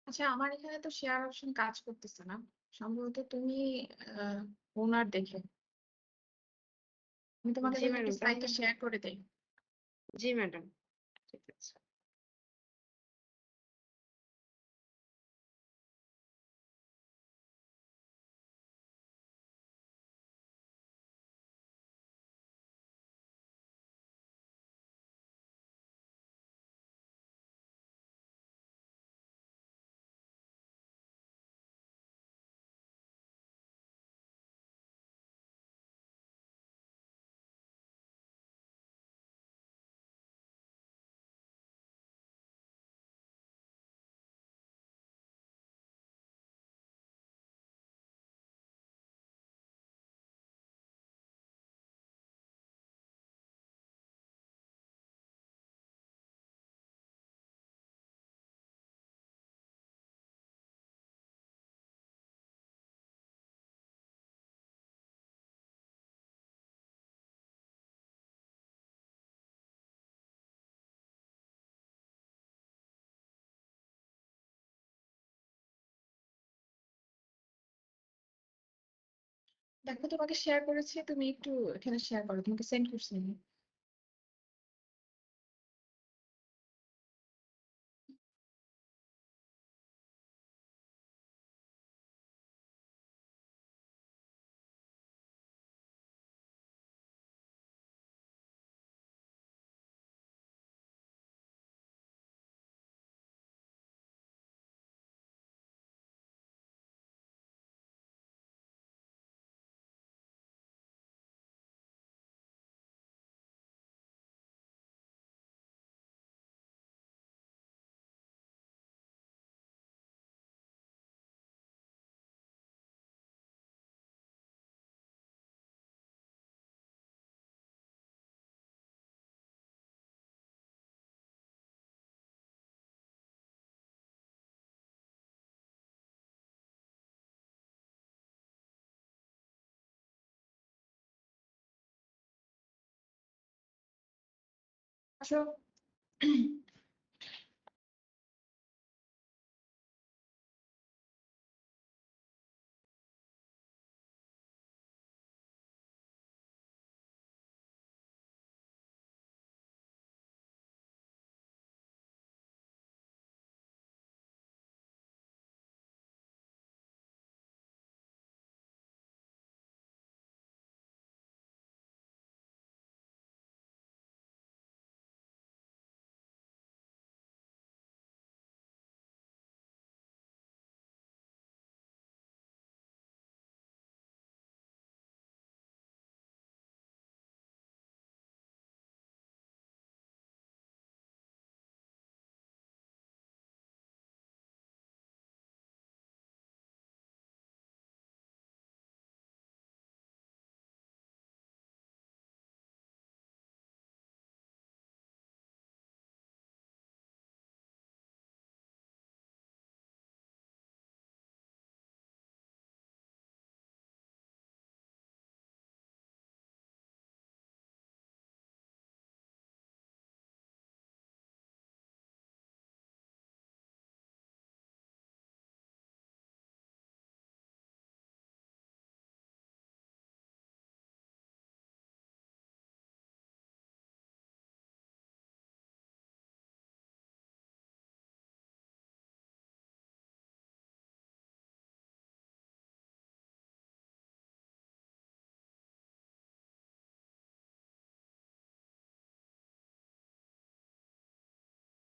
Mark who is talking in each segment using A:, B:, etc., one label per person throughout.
A: আচ্ছা, আমার এখানে তো শেয়ার অপশন কাজ করতেছে না। সম্ভবত তুমি ওনার দেখে, আমি তোমাকে
B: জি
A: তাহলে একটু
B: ম্যাডাম,
A: স্লাইডটা
B: তাহলে
A: শেয়ার করে দেই।
B: জি ম্যাডাম, ঠিক আছে।
A: দেখো, তোমাকে শেয়ার করেছি, তুমি একটু এখানে শেয়ার করো, তোমাকে সেন্ড করছি আমি। আসো।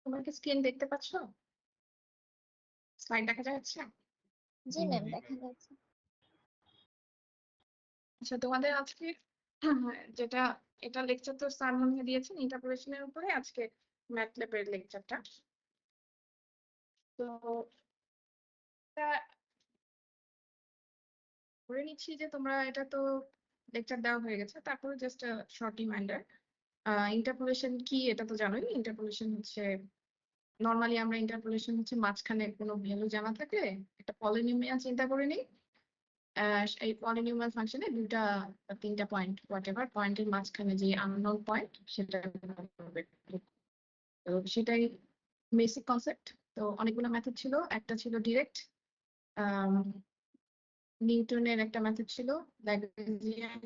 A: তোমার কি স্ক্রিন দেখতে পাচ্ছ? স্লাইড দেখা যাচ্ছে?
C: জি ম্যাম, দেখা যাচ্ছে।
A: আচ্ছা, তোমাদের আজকে যেটা, এটা লেকচার তো স্যার মনে হয় দিয়েছেন ইন্টারপ্রিটেশনের উপরে আজকে ম্যাথল্যাবের লেকচারটা। তো এটা ধরে নিচ্ছি যে তোমরা এটা তো লেকচার দেওয়া হয়ে গেছে, তারপরে জাস্ট শর্ট রিমাইন্ডার। ইন্টারপোলেশন কি এটা তো জানোই। ইন্টারপোলেশন হচ্ছে, নর্মালি আমরা ইন্টারপোলেশন হচ্ছে মাঝখানে কোনো ভ্যালু জানা থাকলে একটা পলিনোমিয়াল চিন্তা করে নিই। এই পলিনোমিয়াল ফাংশনে দুইটা বা তিনটা পয়েন্ট, হোয়াট এভার পয়েন্টের মাঝখানে যে আননোন পয়েন্ট সেটা বের করবে। তো সেটাই বেসিক কনসেপ্ট। তো অনেকগুলো মেথড ছিল, একটা ছিল ডিরেক্ট, নিউটনের একটা মেথড ছিল, ল্যাগ্রেঞ্জিয়ান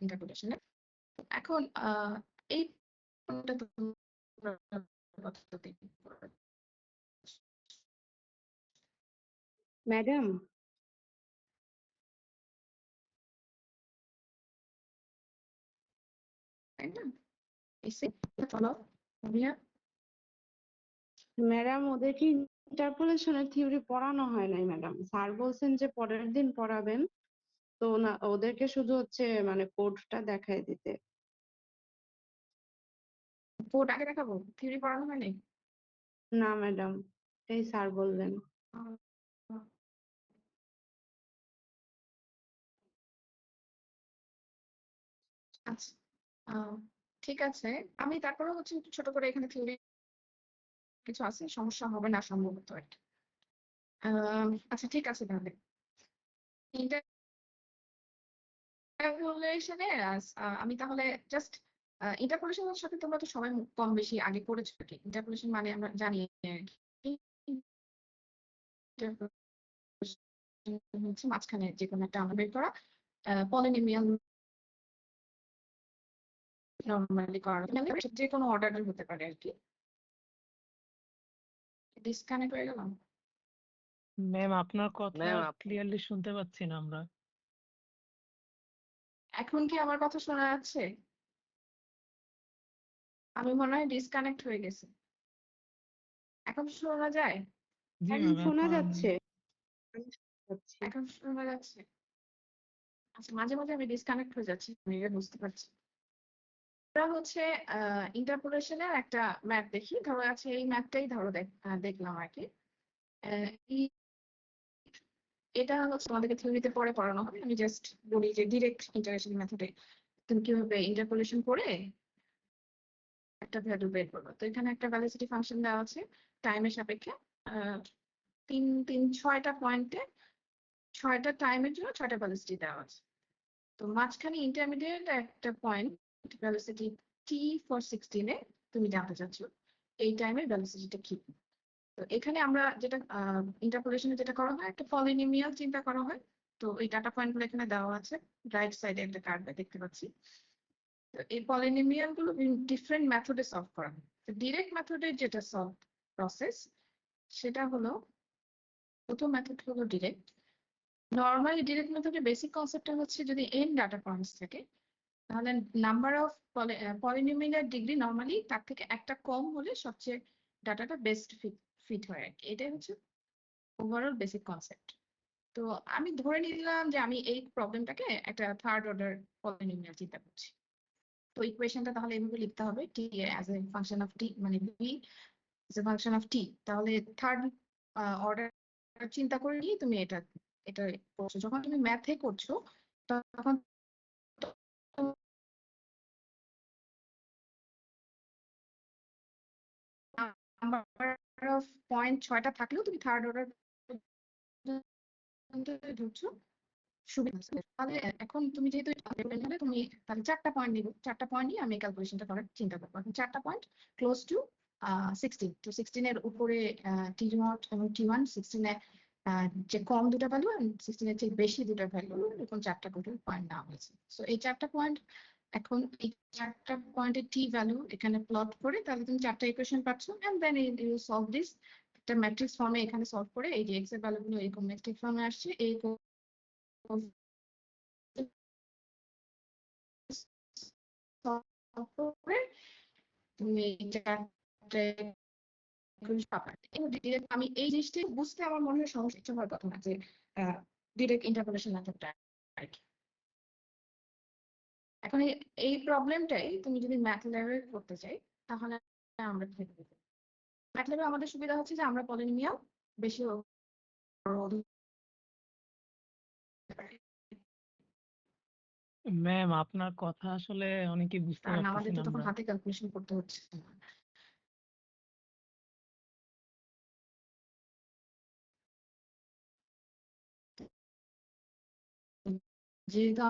A: ইন্টারপ্রিটেশনের। এখন এই কোনটা তোমরা কতটা করবে?
B: ম্যাডাম
A: তাই না? এসে ফলো ভাইয়া।
B: ম্যাডাম ওদেরকে ইন্টারপোলেশনের থিওরি পড়ানো হয় নাই ম্যাডাম। স্যার বলছেন যে পরের দিন পড়াবেন, তো না ওদেরকে শুধু হচ্ছে মানে কোডটা দেখায় দিতে।
A: কোড আগে দেখাবো, থিওরি পড়ানো হয়নি?
B: না ম্যাডাম, এই স্যার বললেন।
A: আহ, আচ্ছা, আহ, ঠিক আছে। আমি তারপরে হচ্ছে একটু ছোট করে এখানে থিওরি কিছু আছে, সমস্যা হবে না সম্ভবত একটা। আচ্ছা ঠিক আছে তাহলে ইন্টারপোলেশনে আমি তাহলে জাস্ট ইন্টারপোলেশনের সাথে তোমরা তো সবাই কম বেশি আগে করেছো আর কি। ইন্টারপোলেশন মানে আমরা জানি আর কি, interpolation হচ্ছে মাঝখানে যে কোনো একটা আমরা বের করা, পলিনোমিয়াল নরমালি করা যে কোনো অর্ডারের হতে পারে আর কি। ডিসকানেক্ট হয়ে গেলাম।
D: ম্যাম আপনার কথা ক্লিয়ারলি শুনতে পাচ্ছি না আমরা।
A: এখন কি আমার কথা শোনা যাচ্ছে? আমি মনে হয় ডিসকানেক্ট হয়ে গেছে। এখন শোনা যায়?
D: জি
B: এখন
D: ম্যাম
B: শোনা
D: এখন
B: যাচ্ছে। আমি শুনতে পাচ্ছি।
A: এখন শোনা যাচ্ছে? আচ্ছা, মাঝে মাঝে আমি ডিসকানেক্ট হয়ে যাচ্ছি, আমি এটা বুঝতে পারছি। আমরা হচ্ছে ইন্টারপোলেশনের একটা ম্যাপ দেখি, ধরো আছে এই ম্যাপটাই ধরো দেখলাম আর কি। এটা হচ্ছে তোমাদেরকে থিওরিতে পরে পড়ানো হবে, আমি জাস্ট বলি যে ডিরেক্ট ইন্টারেকশন মেথডে তুমি কিভাবে ইন্টারপোলেশন করে একটা ভ্যালু বের করবে। তো এখানে একটা ভ্যালিডিটি ফাংশন দেওয়া আছে টাইমের সাপেক্ষে, আহ, ছয়টা পয়েন্টে 6টা টাইমের জন্য 6টা ভ্যালিডিটি দেওয়া আছে। তো মাঝখানে ইন্টারমিডিয়েট একটা পয়েন্ট ভ্যালিডিটি টি ফর 16 এ তুমি জানতে চাচ্ছ এই টাইমের ভ্যালিডিটিটা কি। তো এখানে আমরা যেটা ইন্টারপোলেশনে যেটা করা হয়, একটা পলিনোমিয়াল চিন্তা করা হয়। তো এই ডাটা পয়েন্ট গুলো এখানে দেওয়া আছে, রাইট সাইডে একটা কার্ড দেখতে পাচ্ছি। তো এই পলিনোমিয়াল গুলো ডিফারেন্ট মেথডে সলভ করা হয়। তো ডিরেক্ট মেথডের যেটা সলভ প্রসেস সেটা হলো, প্রথম মেথড হলো ডিরেক্ট। নর্মালি ডিরেক্ট মেথডের বেসিক কনসেপ্টটা হচ্ছে যদি n ডাটা পয়েন্টস থাকে তাহলে number of polynomial degree normally তার থেকে একটা কম হলে সবচেয়ে ডাটাটা বেস্ট ফিট হয় আর কি। এটাই হচ্ছে ওভারঅল বেসিক কনসেপ্ট। তো আমি ধরে নিলাম যে আমি এই প্রবলেমটাকে একটা থার্ড অর্ডার পলিনোমিয়াল চিন্তা করছি। তো ইকুয়েশনটা তাহলে এভাবে লিখতে হবে, T as a function of T, মানে B as a function of T. তাহলে থার্ড অর্ডার চিন্তা করে নিয়ে তুমি এটা এটা করছো। যখন তুমি ম্যাথে করছো তখন নাম্বার অফ পয়েন্ট 6টা থাকলেও তুমি থার্ড অর্ডার ঢুকছো, সুবিধা আছে। তাহলে এখন তুমি যেহেতু তুমি তাহলে 4টা পয়েন্ট নিব, 4টা পয়েন্ট নিয়ে আমি ক্যালকুলেশনটা করার চিন্তা করবো। এখন 4টা পয়েন্ট ক্লোজ টু 16, তো 16 এর উপরে টি নট এবং টি ওয়ান, 16 এ যে কম দুটা ভ্যালু আর 16 এর চেয়ে বেশি দুটা ভ্যালু, এরকম 4টা টোটাল পয়েন্ট নেওয়া হয়েছে। সো এই 4টা পয়েন্ট, এখন এই 4টা পয়েন্টের টি ভ্যালু এখানে প্লট করে তাহলে তুমি 4টা ইকুয়েশন পাচ্ছ, and then you solve this একটা ম্যাট্রিক্স ফর্মে এখানে সলভ করে এই যে এক্স এর ভ্যালুগুলো এরকম ম্যাট্রিক্স ফর্মে আসছে, এই করে তুমি আমি এই জিনিসটা বুঝতে আমার মনে হয় সমস্যা হওয়ার কথা না, যে ডিরেক্ট ইন্টারপোলেশন মেথডটা আর কি। এখন এই প্রবলেমটাই তুমি যদি ম্যাথল্যাবে করতে চাই তাহলে আমরা ভেবে দেবো। ম্যাথল্যাবে আমাদের সুবিধা হচ্ছে যে আমরা পলিনোমিয়াল বেশি
D: ম্যাম আপনার কথা আসলে অনেকে বুঝতে
A: কারণ
D: পারতেছি
A: আমাদের
D: না
A: তো তখন
D: আমরা।
A: হাতে ক্যালকুলেশন করতে হচ্ছে না। যেহেতু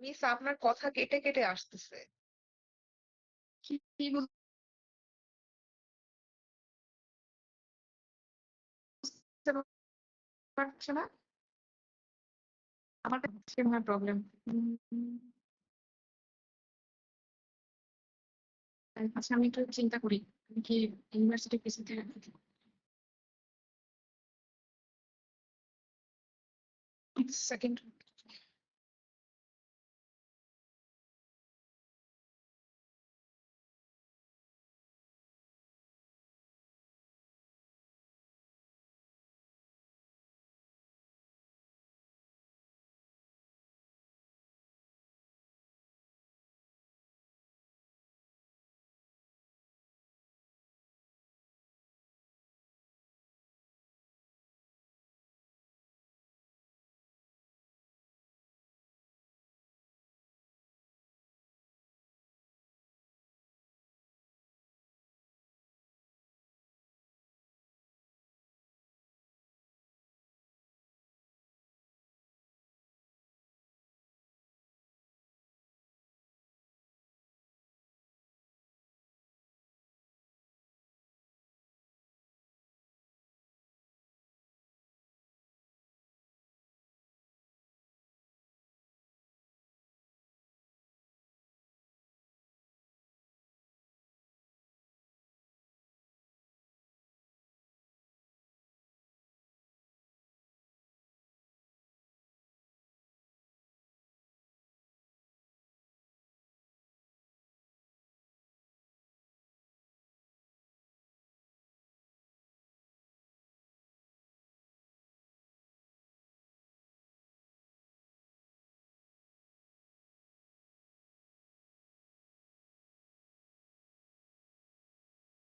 E: মিস আপনার কথা কেটে কেটে আসতেছে।
A: কি বুঝতে পারছো না? আমার প্রবলেম। আচ্ছা, আমি একটু চিন্তা করি আমি কি ইউনিভার্সিটি পিসি থেকে সেকেন্ড।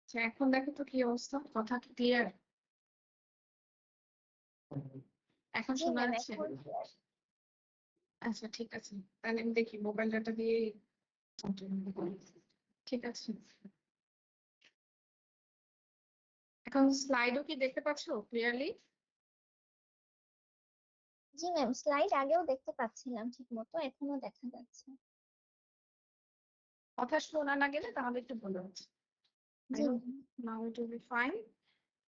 A: আচ্ছা, এখন দেখো তো কি অবস্থা, কথা কি ক্লিয়ার? এখন
C: জি
A: শোনা
C: ম্যাম,
A: যাচ্ছে?
C: এখন clear।
A: আচ্ছা, ঠিক আছে, তাহলে আমি দেখি মোবাইল ডাটা দিয়ে ঠিক আছে। এখন স্লাইডও কি দেখতে পাচ্ছো ক্লিয়ারলি?
C: জি ম্যাম, স্লাইড আগেও দেখতে পাচ্ছিলাম ঠিক মতো, এখনো দেখা যাচ্ছে।
A: কথা শোনা না গেলে তাহলে একটু বলে হচ্ছে।
C: জি ma'am.
A: Now it will be fine.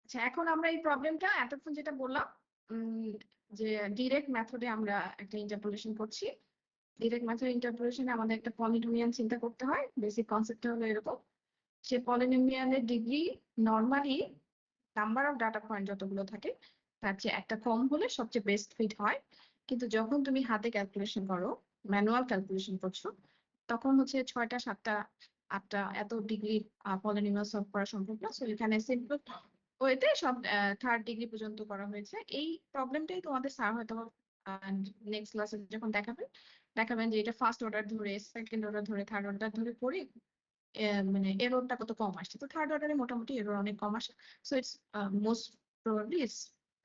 A: আচ্ছা, এখন আমরা এই প্রবলেমটা এতক্ষণ যেটা বললাম, যে ডিরেক্ট মেথডে আমরা একটা ইন্টারপোলেশন করছি। ডিরেক্ট মেথড ইন্টারপোলেশনে আমাদের একটা পলিনোমিয়াল চিন্তা করতে হয়। বেসিক কনসেপ্টটা হলো এরকম, সে পলিনোমিয়ালের degree normally number of data point যতগুলো থাকে তার চেয়ে একটা কম হলে সবচেয়ে বেস্ট ফিট হয়। কিন্তু যখন তুমি হাতে ক্যালকুলেশন করো, ম্যানুয়াল ক্যালকুলেশন করছো, তখন হচ্ছে 6টা 7টা 8টা এত ডিগ্রি পলিনোমিয়াল সলভ করা সম্ভব না। সো এখানে সিম্পল ওয়েতে সব থার্ড ডিগ্রি পর্যন্ত করা হয়েছে। এই প্রবলেমটাই তোমাদের স্যার হয়তো নেক্সট ক্লাসে যখন দেখাবেন যে এটা ফার্স্ট অর্ডার ধরে, সেকেন্ড অর্ডার ধরে, থার্ড অর্ডার ধরে করে মানে এররটা কত কম আসছে। তো থার্ড অর্ডারে মোটামুটি এরর অনেক কম আসে। So it's most probably it's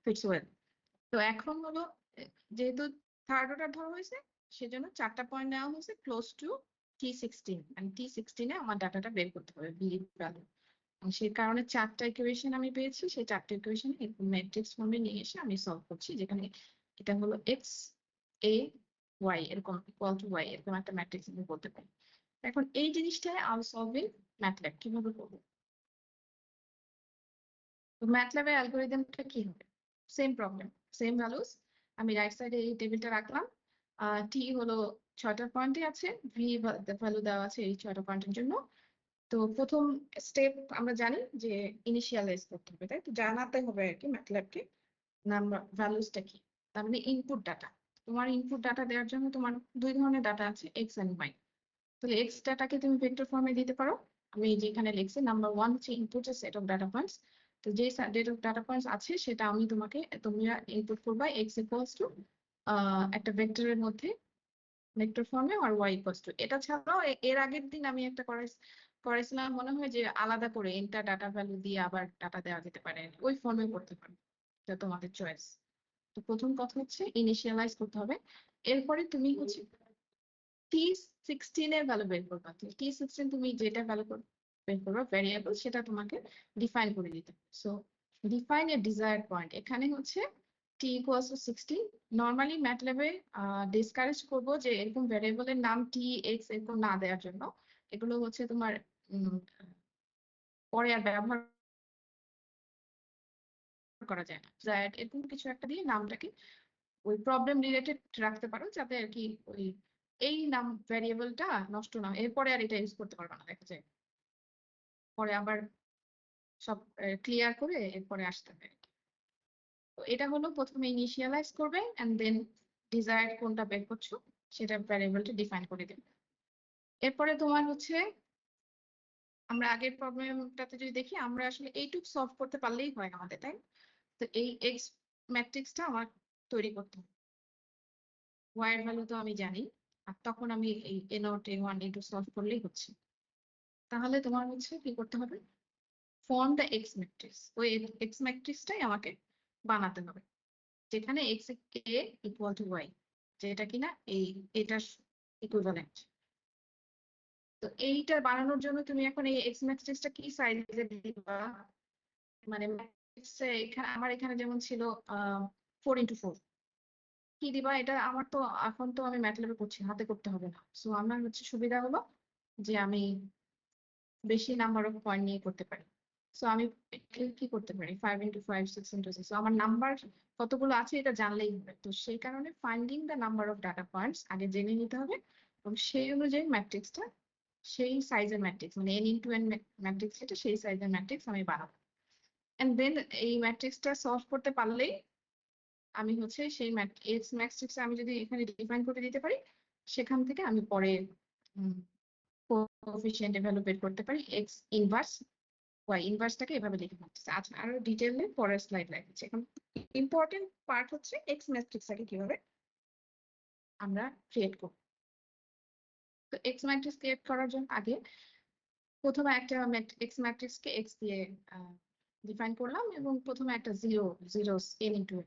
A: fits well. তো এখন হলো যেহেতু থার্ড অর্ডার ধরা হয়েছে, সেজন্য 4টা পয়েন্ট নেওয়া হয়েছে ক্লোজ টু T16, মানে T16-এ আমার ডাটাটা বের করতে হবে বি ভ্যালু। সেই কারণে 4টা ইকুয়েশন আমি পেয়েছি। সেই 4টা ইকুয়েশন ম্যাট্রিক্স ফর্মে নিয়ে এসে আমি সলভ করছি, যেখানে এটা হলো এক্স এ ওয়াই এরকম ইকুয়াল টু ওয়াই, এরকম একটা ম্যাট্রিক্স আমি বলতে পারি। এখন এই জিনিসটাই আই সলভ ইন ম্যাটল্যাব। কিভাবে করবো? তো ম্যাটল্যাবের অ্যালগোরিদমটা কি হবে? Same problem, same values. আমি রাইট সাইডে এই টেবিলটা রাখলাম। টি হলো 6টা পয়েন্টে আছে, ভি ভ্যালু দেওয়া আছে এই 6টা পয়েন্টের জন্য। তো প্রথম স্টেপ আমরা জানি যে ইনিশিয়ালাইজ করতে হবে, তাই তো জানাতে হবে আর কি ম্যাটল্যাবকে নাম্বার ভ্যালুসটা কি। তার মানে ইনপুট ডাটা, তোমার ইনপুট ডাটা দেওয়ার জন্য তোমার 2 ধরনের ডাটা আছে, এক্স এন্ড ওয়াই। তাহলে এক্স ডাটাকে তুমি ভেক্টর ফর্মে দিতে পারো। আমি যেখানে লিখছি নাম্বার 1 হচ্ছে input set of data points. তো যে সেট অফ ডাটা পয়েন্টস আছে সেটা আমি তোমরা ইনপুট করবা এক্স ইকুয়ালস টু একটা ভেক্টরের মধ্যে ভেক্টর ফর্মে, আর ওয়াই ইকুয়ালস টু। এটা ছাড়াও এর আগের দিন আমি একটা করেছিলাম মনে হয় যে আলাদা করে ইন্টার ডাটা ভ্যালু দিয়ে আবার ডাটা দেওয়া যেতে পারে, ওই ফর্মে করতে পারো, এটা তোমাদের চয়েস। তো প্রথম কথা হচ্ছে ইনিশিয়ালাইজ করতে হবে। এরপরে তুমি হচ্ছে T16 এর ভ্যালু বের করবা। T16 তুমি যেটা ভ্যালু বের করবা ভ্যারিয়েবল, সেটা তোমাকে ডিফাইন করে দিতে হবে। So define a desired point, এখানে হচ্ছে t ইকুয়ালস টু 60। নর্মালি ম্যাটল্যাবে ডিসকারেজ করব যে এরকম ভ্যারিয়েবলের নাম t x এরকম না দেওয়ার জন্য। এগুলো হচ্ছে তোমার পরে আর ব্যবহার করা যায় না। ডিজায়ার্ড এরকম কিছু একটা দিয়ে নামটাকে ওই প্রবলেম রিলেটেড রাখতে পারো, যাতে আর কি ওই এই নাম ভ্যারিয়েবলটা নষ্ট না হয়, এরপরে আর এটা ইউজ করতে পারবে না, দেখা যায় পরে আবার সব ক্লিয়ার করে এরপরে আসতে হবে। তো এটা হলো প্রথমে ইনিশিয়ালাইজ করবে এন্ড দেন ডিজায়ার্ড কোনটা বের করছো সেটা ভ্যারিয়েবলটা ডিফাইন করে দেবে। এরপরে তোমার হচ্ছে আমরা আগের প্রবলেমটাতে যদি দেখি, আমরা আসলে এইটুকু সলভ করতে পারলেই হয় আমাদের, তাই? তো এই এক্স ম্যাট্রিক্সটা আমার তৈরি করতে হবে। ওয়াই এর ভ্যালু তো আমি জানি, আর তখন আমি এই a naught a one a two solve করলেই হচ্ছে। তাহলে তোমার হচ্ছে কি করতে হবে, ফর্ম দ্য এক্স ম্যাট্রিক্স, ওই এক্স ম্যাট্রিক্সটাই আমাকে বানাতে হবে, যেখানে X A equal to Y, যেটা কিনা এটার ইকুইভ্যালেন্ট। তো এইটা বানানোর জন্য তুমি এখন এই এক্স ম্যাট্রিক্সটা কি সাইজে দিবা, মানে এখানে আমার এখানে যেমন ছিল 4x4, কি দিবা এটা আমার তো এখন তো আমি ম্যাটল্যাবে করছি, হাতে করতে হবে না। সো আমার হচ্ছে সুবিধা হলো যে আমি বেশি নাম্বার অফ পয়েন্ট নিয়ে করতে পারি। সো আমি কি করতে পারি, 5x5 6x6। সো আমার নাম্বার কতগুলো আছে এটা জানলেই হবে। তো সেই কারণে finding the number of data points আগে জেনে নিতে হবে, এবং সেই অনুযায়ী ম্যাট্রিক্সটা সেই সাইজের ম্যাট্রিক্স, মানে n x n ম্যাট্রিক্স যেটা সেই সাইজের ম্যাট্রিক্স আমি বানাবো। এন্ড দেন এই ম্যাট্রিক্সটা সলভ করতে পারলেই আমি হচ্ছে সেই এক্স ম্যাট্রিক্স আমি যদি এখানে ডিফাইন করে দিতে পারি, সেখান থেকে আমি পরে কোএফিসিয়েন্ট ভ্যালু বের করতে পারি, এক্স ইনভার্স ওয়াই ইনভার্সটাকে এভাবে লিখে ফেলতেছে। আচ্ছা, আরো ডিটেইলে পরের স্লাইড লাগছে। এখন ইম্পর্টেন্ট পার্ট হচ্ছে এক্স ম্যাট্রিক্সটাকে কিভাবে আমরা ক্রিয়েট করব। তো এক্স ম্যাট্রিক্স ক্রিয়েট করার জন্য আগে প্রথমে একটা এক্স ম্যাট্রিক্সকে এক্স দিয়ে ডিফাইন করলাম, এবং প্রথমে একটা জিরোস n ইন্টু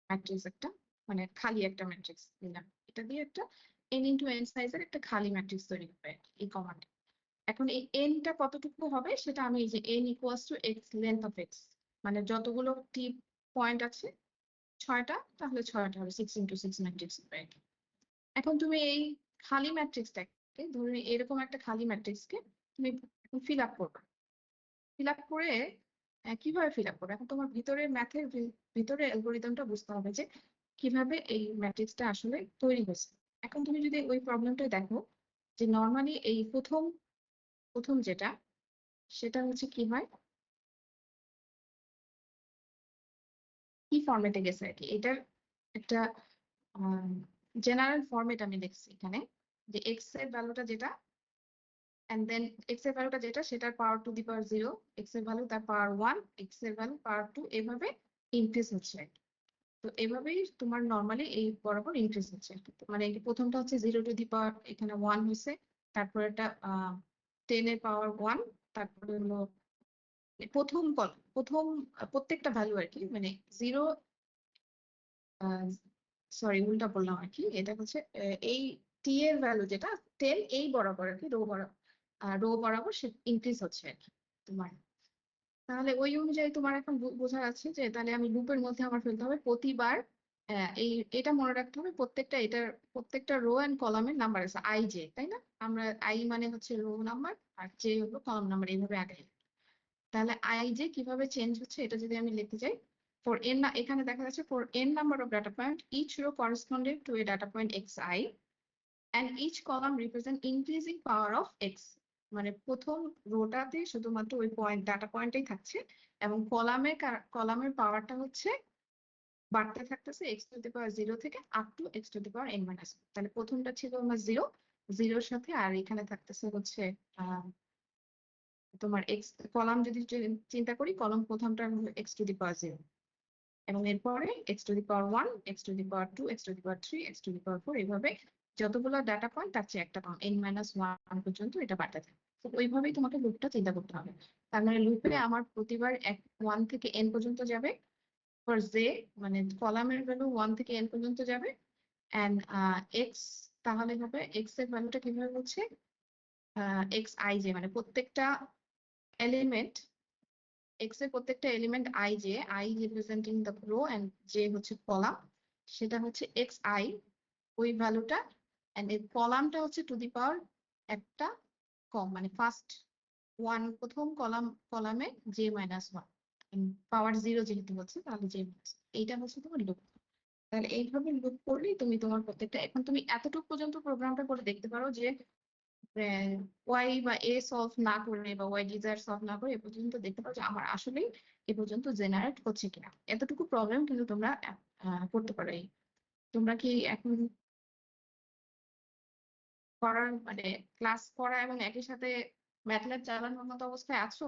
A: ম্যাট্রিক্স, একটা মানে খালি একটা ম্যাট্রিক্স দিলাম। এটা দিয়ে একটা n ইন্টু n সাইজের একটা খালি ম্যাট্রিক্স তৈরি হবে এই কমান্ডে। এখন এই nটা কতটুকু হবে সেটা আমি এই যে n equals to x length of x, মানে যতগুলো টি পয়েন্ট আছে 6টা, তাহলে 6টা হবে 6x6 ম্যাট্রিক্স হবে। এখন তুমি এই খালি ম্যাট্রিক্সটাকে ধরে এরকম একটা খালি ম্যাট্রিক্সকে তুমি ফিল আপ করবে। ফিল আপ করে কিভাবে ফিল আপ করবে, এখন তোমার ভিতরে ম্যাথের ভিতরে অ্যালগোরিদমটা বুঝতে হবে যে কিভাবে এই ম্যাট্রিক্সটা আসলে তৈরি হয়েছে। এখন তুমি যদি ওই প্রবলেমটা দেখো, যে নর্মালি এই প্রথম যেটা সেটা হচ্ছে কি হয়, কি ফরম্যাটে গেছে আর কি, এটার একটা জেনারেল ফরম্যাট আমি দেখছি এখানে, যে এক্স এর ভ্যালুটা যেটা, এন্ড দেন এক্স এর ভ্যালুটা যেটা সেটার পাওয়ার টু দি পাওয়ার 0, এক্স এর ভ্যালু তার পাওয়ার 1, এক্স এর ভ্যালু পাওয়ার 2, এভাবে ইনক্রিজ হচ্ছে আর কি। তো এভাবেই তোমার নর্মালি এই বরাবর ইনক্রিজ হচ্ছে আর কি। মানে এই প্রথমটা হচ্ছে 0 টু দি পাওয়ার এখানে 1 হয়েছে, তারপর এটা 10 এর পাওয়ার 1, তারপরে হলো প্রথম প্রত্যেকটা ভ্যালু আর কি, মানে 0, সরি উল্টা বললাম আর কি, এটা হচ্ছে এই টি এর ভ্যালু যেটা 10 এই বরাবর আর কি, রো বরাবর সে ইনক্রিজ হচ্ছে আর কি তোমার। তাহলে ওই অনুযায়ী তোমার এখন বোঝা যাচ্ছে যে তাহলে আমি লুপের মধ্যে আমার ফেলতে হবে প্রতিবার এটা মনে রাখতে হবে, প্রত্যেকটা রো এন্ড কলামের নাম্বার আছে আই জে, তাই না? আমরা আই মানে হচ্ছে রো নাম্বার, আর জে হলো কলাম নাম্বার, এইভাবে আগে। তাহলে আই জে কিভাবে চেঞ্জ হচ্ছে এটা যদি আমি লিখতে চাই, for n এখানে দেখা যাচ্ছে for n number of data point each row corresponded to a data point xi and each column represent increasing power of x, মানে প্রথম রোটাতে শুধুমাত্র ওই ডাটা পয়েন্টই থাকছে, এবং কলামের পাওয়ারটা হচ্ছে বাড়তে থাকতেছে x টু দি পাওয়ার 0 থেকে up to x to the power n minus. তাহলে প্রথমটা ছিল আমার 0 সাথে, আর এখানে থাকতেছে হচ্ছে তোমার x কলাম যদি চিন্তা করি, কলাম প্রথমটা x টু দি পাওয়ার 0, এবং এরপরে x to the power 1, x to the power 2, x to the power 3, x to the power 4, এইভাবে যতগুলো ডাটা পয়েন্ট তার চেয়ে একটা কম n-1 পর্যন্ত এটা বাড়তে থাকে। তো ওইভাবেই তোমাকে লুপটা চিন্তা করতে হবে। তার মানে লুপে আমার প্রতিবার 1 থেকে n পর্যন্ত যাবে, ফর জে মানে কলামের ভ্যালু 1 থেকে n পর্যন্ত যাবে, এন্ড এক্স তাহলে হবে এক্স এর ভ্যালুটা কিভাবে হচ্ছে এক্স আই জে, মানে প্রত্যেকটা এলিমেন্ট এক্স এর প্রত্যেকটা element I representing the row and J হচ্ছে কলাম, সেটা হচ্ছে এক্স আই ওই ভ্যালুটা, এন্ড এই কলামটা হচ্ছে টু দি পাওয়ার একটা কম, মানে ফার্স্ট ওয়ান প্রথম কলামে J minus one, power zero যেহেতু হচ্ছে তাহলে জে মাইনাস, এইটা হচ্ছে তোমার লুপ। তাহলে এইভাবে লুপ করলেই তুমি তোমার প্রত্যেকটা, এখন তুমি এতটুকু পর্যন্ত প্রোগ্রামটা করে দেখতে পারো যে ওয়াই বা এ সলভ না করে বা ওয়াই ডিজায়ার সলভ না করে এ পর্যন্ত দেখতে পারো যে আমার আসলেই এ পর্যন্ত জেনারেট হচ্ছে কিনা। এতটুকু প্রবলেম কিন্তু তোমরা করতে পারো। তোমরা কি এখন করার মানে ক্লাস করা এবং একই সাথে ম্যাটল্যাব চালানোর মতো অবস্থায় আছো?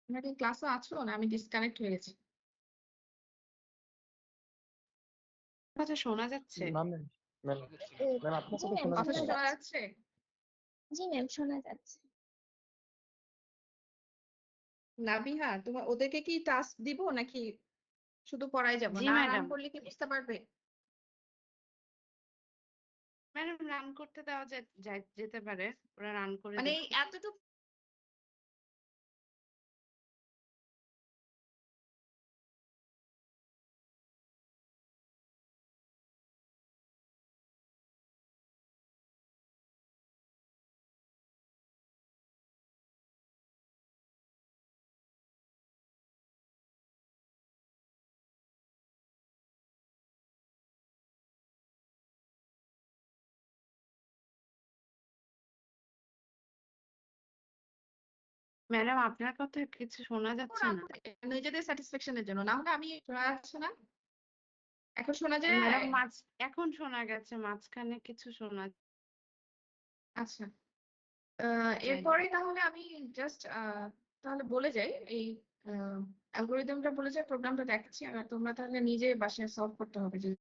A: তোমরা কি ক্লাসে আছো না আমি ডিসকানেক্ট হয়ে গেছি?
B: কথা শোনা যাচ্ছে?
F: না ম্যাম, ম্যাম ম্যাম আপনার
C: জি
F: কথা
C: ম্যাম
F: শোনা
A: কথা
C: শোনা
F: যাচ্ছে।
A: শোনা
C: যাচ্ছে।
A: যাচ্ছে?
C: জি ম্যাম শোনা যাচ্ছে।
A: নাবিহা, তোমার ওদেরকে কি টাস্ক দিব নাকি শুধু পড়াই যাবো?
B: জি
A: না রান
B: ম্যাডাম,
A: করলে কি বুঝতে পারবে?
B: ম্যাডাম রান করতে দেওয়া যেতে পারে, ওরা রান করে
A: মানে এই
B: দেখুক।
A: এতটুকু
B: ম্যাডাম আপনার কথা কিছু শোনা যাচ্ছে
A: রান
B: না।
A: করে নিজেদের স্যাটিসফ্যাকশনের জন্য, না হলে আমি শোনা যাচ্ছে না? এখন শোনা যায়?
B: ম্যাডাম এখন শোনা গেছে, মাঝখানে কিছু শোনা
A: আচ্ছা,
B: যায়নি।
A: এরপরে তাহলে আমি জাস্ট তাহলে বলে যাই, এই অ্যালগোরিদমটা বলে যাই, প্রোগ্রামটা দেখাচ্ছি, আর তোমরা তাহলে নিজে বাসায় সলভ করতে হবে যে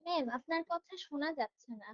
C: ম্যাম আপনার কথা শোনা যাচ্ছে না।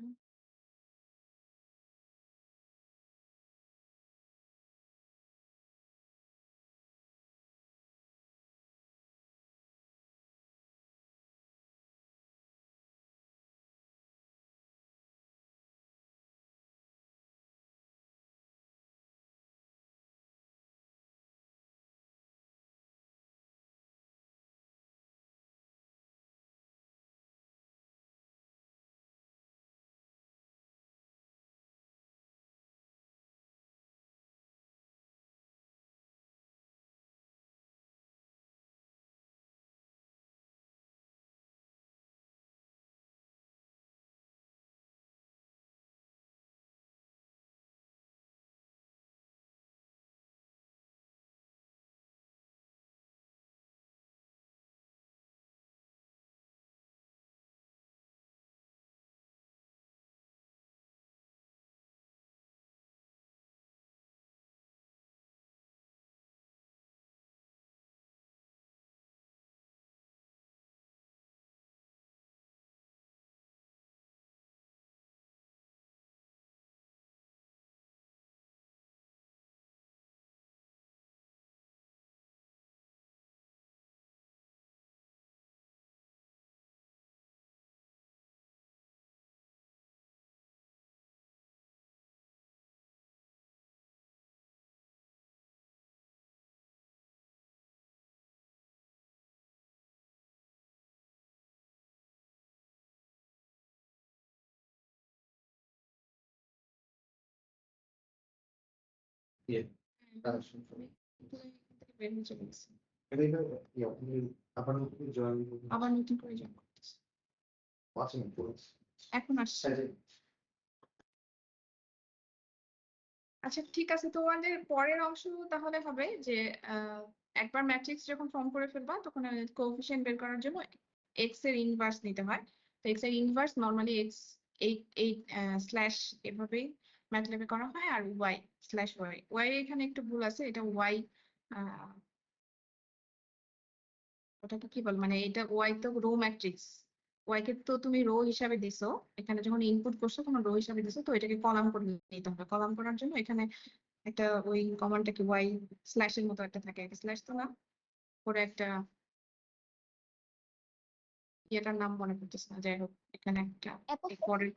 F: ইয়ে,
A: বের হয়ে চলে গেছে।
F: এটা আপনি আপনার জয়েন
A: আবার নতুন করে জয়েন করতেছি।
F: ওয়াচিং কোর্স
A: এখন আসছে। আচ্ছা ঠিক আছে, তোমাদের পরের অংশ তাহলে হবে যে একবার ম্যাট্রিক্স যখন ফর্ম করে ফেলবা তখন কোএফিসিয়েন্ট বের করার জন্য এক্স এর ইনভার্স নিতে হয়। তো এক্স এর ইনভার্স নরমালি এক্স এই স্ল্যাশ এভাবেই ম্যাটল্যাবে করা হয়, আর ওয়াই স্ল্যাশ ওয়াই। ওয়াই এখানে একটু ভুল আছে, এটা ওয়াই ওটাকে কি বল, মানে এটা ওয়াই তো রো ম্যাট্রিক্স, ওয়াই কে তো তুমি রো হিসাবে দিছো, এখানে যখন ইনপুট করছো তখন রো হিসাবে দিছো, তো এটাকে কলাম করে নিতে হবে। কলাম করার জন্য এখানে একটা ওই কমান্ডটা কি ওয়াই স্ল্যাশের মতো একটা থাকে, স্ল্যাশ তো না, পরে একটা ইয়েটার নাম মনে পড়তেছে না, যাই হোক এখানে একটা এই পরের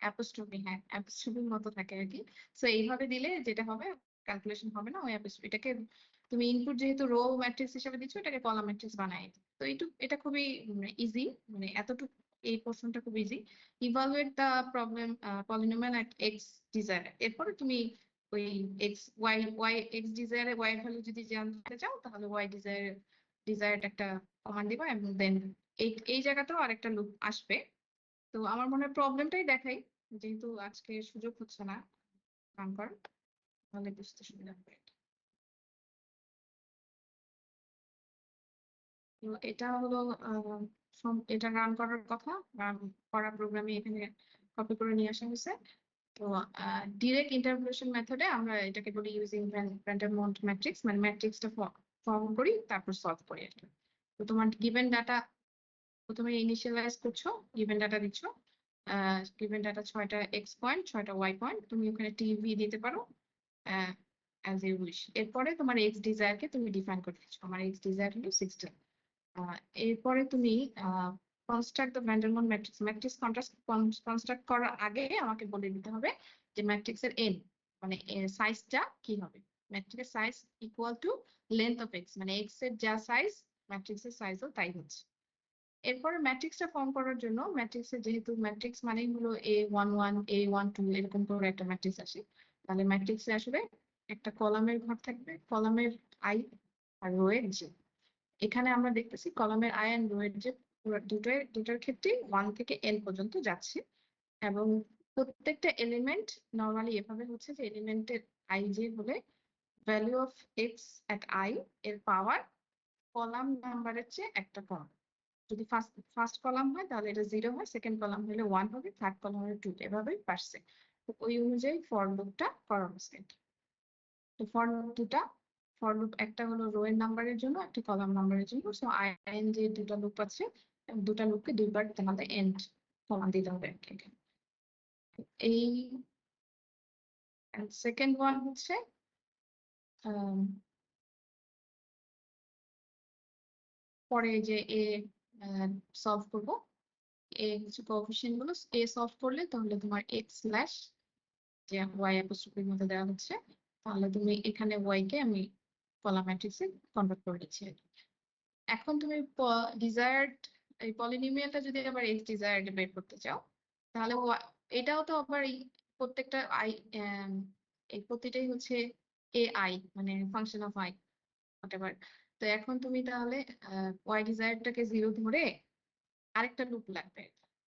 A: অ্যাপোস্ট্রফি, হ্যাঁ অ্যাপোস্ট্রফির মতো থাকে আর কি। সো এইভাবে দিলে যেটা হবে ক্যালকুলেশন হবে না, ওই এটাকে তুমি ইনপুট যেহেতু রো ম্যাট্রিক্স হিসেবে দিচ্ছ, এটাকে কলাম ম্যাট্রিক্স বানাই দিই। তো এটা খুবই ইজি, মানে এতটুকু এই পোর্শনটা খুব easy. Evaluate the problem polynomial at X desire, এরপরে তুমি ওই এক্স ওয়াই এক্স ডিজায়ারে ওয়াই ভ্যালু যদি জানতে চাও তাহলে ওয়াই ডিজায়ার একটা কমান্ড দিবা, এবং দেন এই জায়গাটাও আরেকটা লুপ আসবে। তো আমার মনে হয় প্রবলেমটাই দেখাই, যেহেতু আজকে সুযোগ হচ্ছে না রান করার, তাহলে বুঝতে সুবিধা হবে। তো এটা হলো এটা রান করার কথা, রান করা প্রোগ্রামে এখানে কপি করে নিয়ে আসা হয়েছে। তো ডিরেক্ট ইন্টারপোলেশন মেথডে আমরা এটাকে বলি ইউজিং ভ্যান্ডারমন্ট ম্যাট্রিক্স, মানে ম্যাট্রিক্সটা ফর্ম করি তারপর সলভ করি আর কি। তো তোমার গিভেন ডাটা প্রথমে ইনিশিয়ালাইজ করছো, গিভেন ডাটা দিচ্ছ, গিভেন ডাটা 6টা এক্স পয়েন্ট 6টা ওয়াই পয়েন্ট, তুমি ওখানে টিভি দিতে পারো অ্যাজ ইউ উইশ। এরপরে তোমার এক্স ডিজায়ারকে তুমি ডিফাইন করে দিচ্ছ, আমার এক্স ডিজায়ার হলো 6টা। এরপরে তুমি construct the Vandermonde matrix, matrix construct করার আগে আমাকে বলে দিতে হবে যে ম্যাট্রিক্সের এন মানে সাইজটা কি হবে। ম্যাট্রিক্সের size equal to length of x, মানে এক্স এর যা সাইজ ম্যাট্রিক্সের সাইজও তাই হচ্ছে। এরপরে ম্যাট্রিক্সটা ফর্ম করার জন্য ম্যাট্রিক্সের যেহেতু ম্যাট্রিক্স মানেই হলো A11 A12 এরকম করে একটা ম্যাট্রিক্স আসে, তাহলে ম্যাট্রিক্সে আসলে একটা কলামের ঘর থাকবে, কলামের আই আর রো এর জে। এখানে আমরা দেখতেছি কলামের আই এন্ড রো এর যে দুটোর ক্ষেত্রে 1 থেকে n পর্যন্ত যাচ্ছে, এবং প্রত্যেকটা এলিমেন্ট নরমালি এভাবে হচ্ছে যে এলিমেন্টের আই জে হলে value of x at I এর পাওয়ার কলাম নাম্বারের চেয়ে একটা কম। যদি ফার্স্ট কলাম হয় তাহলে এটা 0 হয়, সেকেন্ড কলাম হলে 1 হবে, থার্ড কলাম হলে 2, এভাবেই পারছে। তো ওই অনুযায়ী ফর লুপটা করা হচ্ছে। তো ফর লুপ একটা হলো রো এর নাম্বারের জন্য, একটা কলাম নাম্বারের জন্য। সো আইএন যে দুটা লুপ আছে, দুটা লুপকে দুইবার তাহলে এন্ড কমান দিতে হবে আর কি এখানে। এই সেকেন্ড ওয়ান হচ্ছে পরে যে এ সলভ করবো, এ হচ্ছে কোএফিসিয়েন্ট গুলো এ সলভ করলে তাহলে তোমার এক্স স্ল্যাশ যে ওয়াই অ্যাপোস্ট্রফির মধ্যে দেওয়া হচ্ছে, তাহলে তুমি এখানে ওয়াই কে আমি কলাম ম্যাট্রিক্সে কনভার্ট করে দিচ্ছি। এখন তুমি ডিজায়ার্ড এই পলিনোমিয়ালটা যদি আবার এক্স ডিজায়ার্ড বের করতে চাও, তাহলে এটাও তো আবার এই প্রত্যেকটা আই এই প্রতিটাই হচ্ছে এ আই, মানে ফাংশন অফ আই হোয়াটএভার। তো এখন তুমি তাহলে ওয়াই ডিজায়ারটাকে 0 ধরে আরেকটা লুপ লাগবে,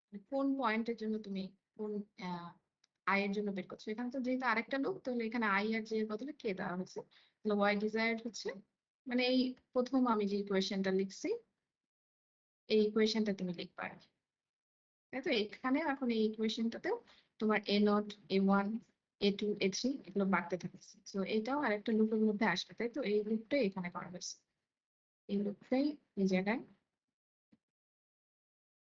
A: মানে কোন পয়েন্টের জন্য তুমি কোন আই এর জন্য বের করছো। এখানে তো যেহেতু আরেকটা লুপ, তাহলে এখানে আই আর জে এর বদলে কে দেওয়া হয়েছে, তাহলে ওয়াই ডিজায়ার্ড হচ্ছে মানে এই প্রথম আমি যে ইকুয়েশনটা লিখছি এই ইকুয়েশনটা তুমি লিখবা আর কি। তাই তো এখানে এখন এই ইকুয়েশনটাতেও তোমার A0 A1 A2 A3 এগুলো বাড়তে থাকছে। তো এটাও আরেকটা লুপের মধ্যে আসবে, তাই তো এই লুপটাই এখানে করা হয়েছে, এই লুপটাই এই জায়গায়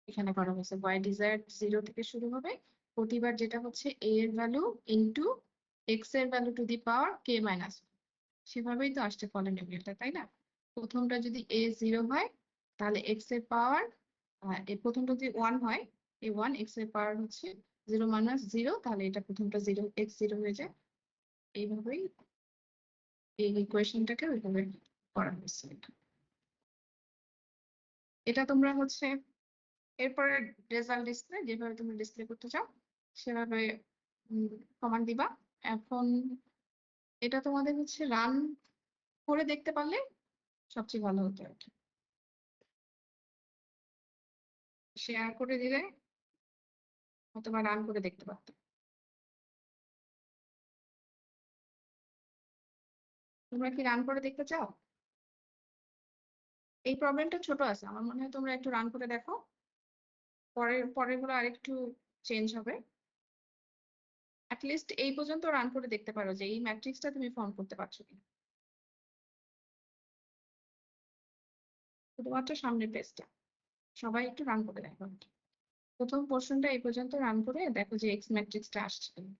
A: এখানে করা হয়েছে। ওয়াই ডিজায়ার 0 থেকে শুরু হবে, প্রতিবার যেটা হচ্ছে a এর ভ্যালু ইনটু এক্স এর value two the power k minus, সেভাবেই তো আসছে পলিনোমিয়ালটা, তাই না? প্রথমটা যদি a 0 হয় তাহলে এক্স এর পাওয়ার, প্রথমটা যদি 1 হয় a1, এক্স এর পাওয়ার হচ্ছে 0 মাইনাস 0, তাহলে এটা প্রথমটা 0 এক্স 0 হয়ে যায়। এইভাবেই এই ইকুয়েশনটাকে ওইভাবে করা হয়েছে। এটা তোমরা হচ্ছে এরপরে রেজাল্ট ডিসপ্লে যেভাবে তুমি ডিসপ্লে করতে চাও সেভাবে কমান্ড দিবা। এখন এটা তোমাদের হচ্ছে রান করে দেখতে পারলে সবচেয়ে ভালো হতো আর কি। শেয়ার করে দিলে অথবা রান করে দেখতে পারতাম। তোমরা কি রান করে দেখতে চাও? এই প্রবলেমটা ছোট আছে, আমার মনে হয় তোমরা একটু রান করে দেখো, পরের গুলো আরেকটু চেঞ্জ হবে। অ্যাটলিস্ট এই পর্যন্ত রান করে দেখতে পারো যে এই ম্যাট্রিক্সটা তুমি ফর্ম করতে পারছো কিনা, শুধুমাত্র সামনের পেজটা। সবাই একটু রান করে দেখো। প্রথম পোর্শনটা এই পর্যন্ত রান করে দেখো যে এক্স ম্যাট্রিক্সটা আসছে কিনা।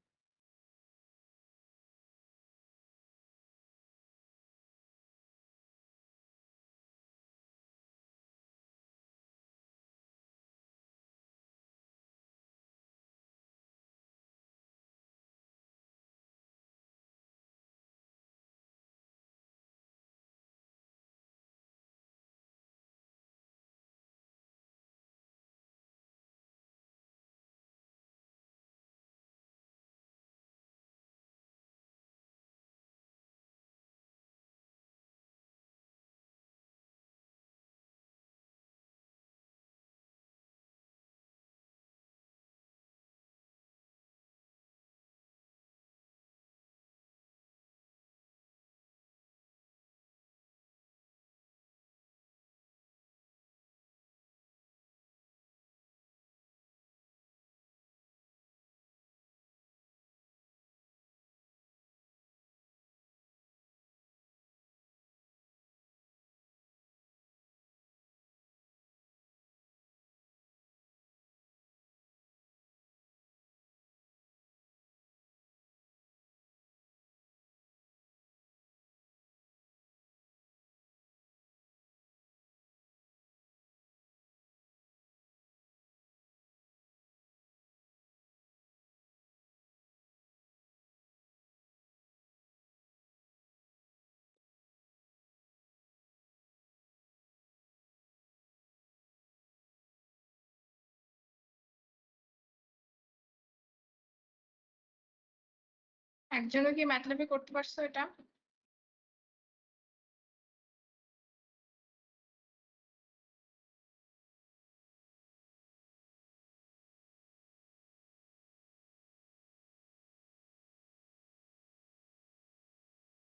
A: একজনও কি ম্যাটল্যাবে করতে পারছো এটা?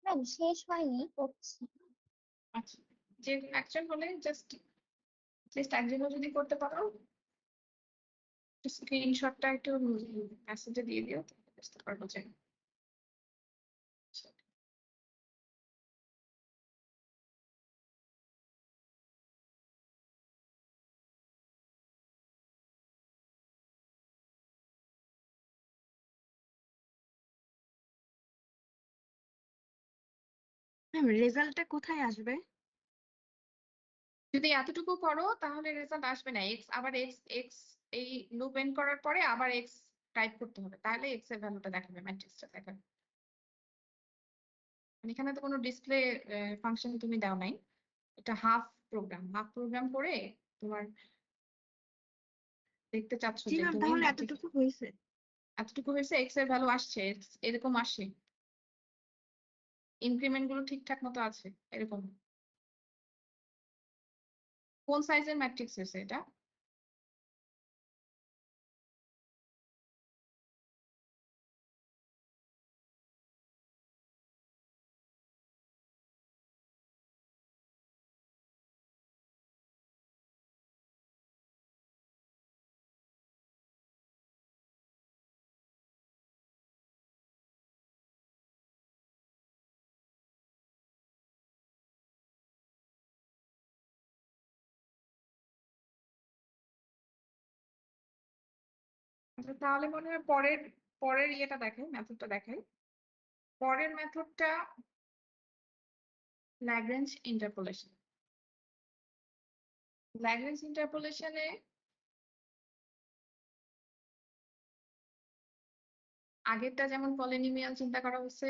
C: ম্যাম শেষ হয়নি, করছি।
A: আচ্ছা, যে একজন হলে জাস্ট একজনও যদি করতে পারো, স্ক্রিনশটটা একটু মেসেজে দিয়ে দিও, তাহলে বুঝতে পারবো যে
G: ম্যাম রেজাল্টটা কোথায় আসবে?
A: যদি এতটুকু করো তাহলে রেজাল্ট আসবে না। এক্স আবার এক্স এক্স এই লুপ এন্ড করার পরে আবার এক্স টাইপ করতে হবে, তাহলে এক্স এর ভ্যালুটা দেখাবে, ম্যাট্রিক্সটা দেখাবে। মানে এখানে তো কোনো ডিসপ্লে ফাংশন তুমি দাও নাই, এটা হাফ প্রোগ্রাম করে তোমার দেখতে চাচ্ছ
G: জি
A: যে
G: ম্যাম,
A: তুমি
G: তাহলে
A: ম্যাট্রিক্স
G: এতটুকু হয়েছে।
A: এতটুকু হয়েছে, এক্স এর ভ্যালু আসছে, এরকম আসে, ইনক্রিমেন্ট গুলো ঠিকঠাক মতো আছে এরকম। কোন সাইজের ম্যাট্রিক্স হয়েছে এটা? আচ্ছা, তাহলে মনে হয় পরের পরের ইয়েটা দেখাই, মেথডটা দেখাই। পরের মেথডটা ল্যাগ্রেঞ্জ ইন্টারপোলেশন। ল্যাগ্রেঞ্জ ইন্টারপোলেশনে আগেরটা যেমন পলিনোমিয়াল চিন্তা করা হচ্ছে,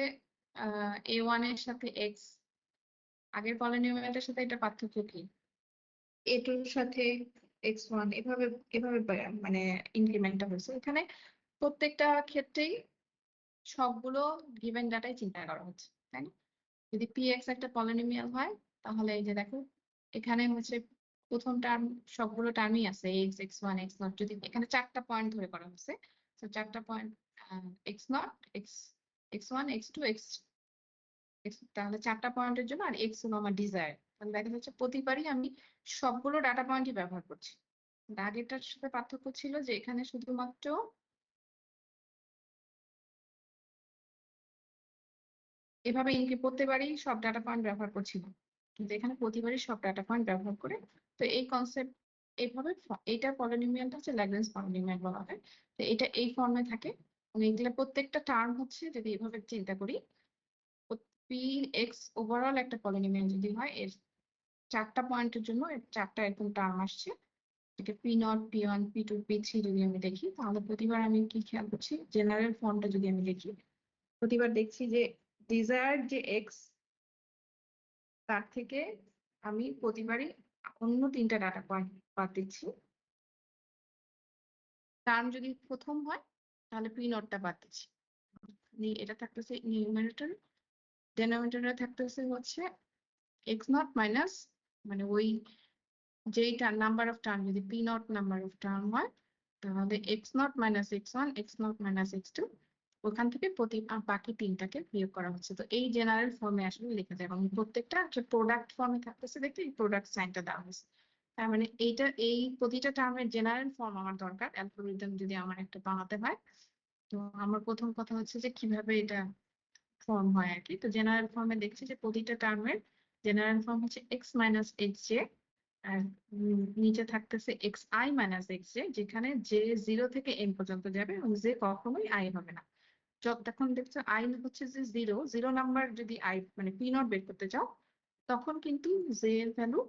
A: a1 এর সাথে এক্স, আগের পলিনোমিয়ালটার সাথে এটা পার্থক্য কি, a2 এর সাথে x1, এভাবে এভাবে মানে ইনক্রিমেন্টটা হয়েছে। এখানে প্রত্যেকটা ক্ষেত্রেই সবগুলো গিভেন ডাটাই চিন্তা করা হচ্ছে, তাই না? যদি px একটা পলিনোমিয়াল হয় তাহলে এই যে দেখো এখানে হচ্ছে প্রথম টার্ম সবগুলো টার্মই আছে X X one X naught, যদি এখানে 4টা পয়েন্ট ধরে করা হয়েছে, তো 4টা point X naught X X one X two X, তাহলে 4টা পয়েন্টের জন্য আর এক্স হলো আমার ডিজায়ার। তাহলে দেখা যাচ্ছে প্রতিবারই আমি সবগুলো ডাটা পয়েন্টই ব্যবহার করছি। কিন্তু আগেরটার সাথে পার্থক্য ছিল যে এখানে শুধুমাত্র এভাবে প্রতিবারই সব ডাটা পয়েন্ট ব্যবহার করছি না, কিন্তু এখানে প্রতিবারই সব ডাটা পয়েন্ট ব্যবহার করে। তো এই কনসেপ্ট এইভাবে এইটা পলিনোমিয়ালটা হচ্ছে ল্যাগ্রেঞ্জ পলিনোমিয়াল বলা হয়। তো এটা এই ফর্মে থাকে, মানে এগুলো প্রত্যেকটা টার্ম হচ্ছে যদি এভাবে চিন্তা করি, পি এক্স ওভারঅল একটা পলিনোমিয়াল যদি হয়, এর 4টা পয়েন্টের জন্য এর 4টা এরকম টার্ম আসছে। এটাকে P naught P one P two P three যদি আমি দেখি, তাহলে প্রতিবার আমি কি খেয়াল করছি, জেনারেল ফর্মটা যদি আমি দেখি, প্রতিবার দেখছি যে ডিজায়ার্ড যে এক্স, তার থেকে আমি প্রতিবারই অন্য 3টা ডাটা পয়েন্ট বাদ দিচ্ছি। টার্ম যদি প্রথম হয় তাহলে পি নটটা বাদ দিচ্ছি। এটা থাকতেছে নিউমারেটর, ডেনোমিনেটরে থাকতেছে হচ্ছে এক্স নট মাইনাস, মানে ওই যেই নাম্বার অফ টার্ম যদি P naught number of term হয়, তাহলে X naught minus X one X naught minus X two, ওখান থেকে বাকি 3টাকে বিয়োগ করা হচ্ছে। তো এই জেনারেল ফর্মে আসলে লেখা যায়, এবং প্রত্যেকটা যে প্রোডাক্ট ফর্মে থাকতেছে দেখতে এই প্রোডাক্ট সাইনটা দেওয়া হয়েছে। তার মানে এই প্রতিটা টার্মের জেনারেল ফর্ম আমার দরকার অ্যালগরিদম যদি আমার একটা বানাতে হয়। তো আমার প্রথম কথা হচ্ছে যে কিভাবে এটা ফর্ম হয় আর কি। তো জেনারেল ফর্মে দেখছি যে প্রতিটা টার্মের জেনারেল ফর্ম হচ্ছে এক্স মাইনাস এক্স জে, আর নিচে থাকতেছে x I minus X J, যেখানে জে 0 থেকে এন পর্যন্ত যাবে এবং জে কখনোই আই হবে না। যতক্ষণ দেখছো আই হচ্ছে যে 0 নাম্বার যদি আই মানে পি নট বের করতে চাও, তখন কিন্তু জে এর ভ্যালু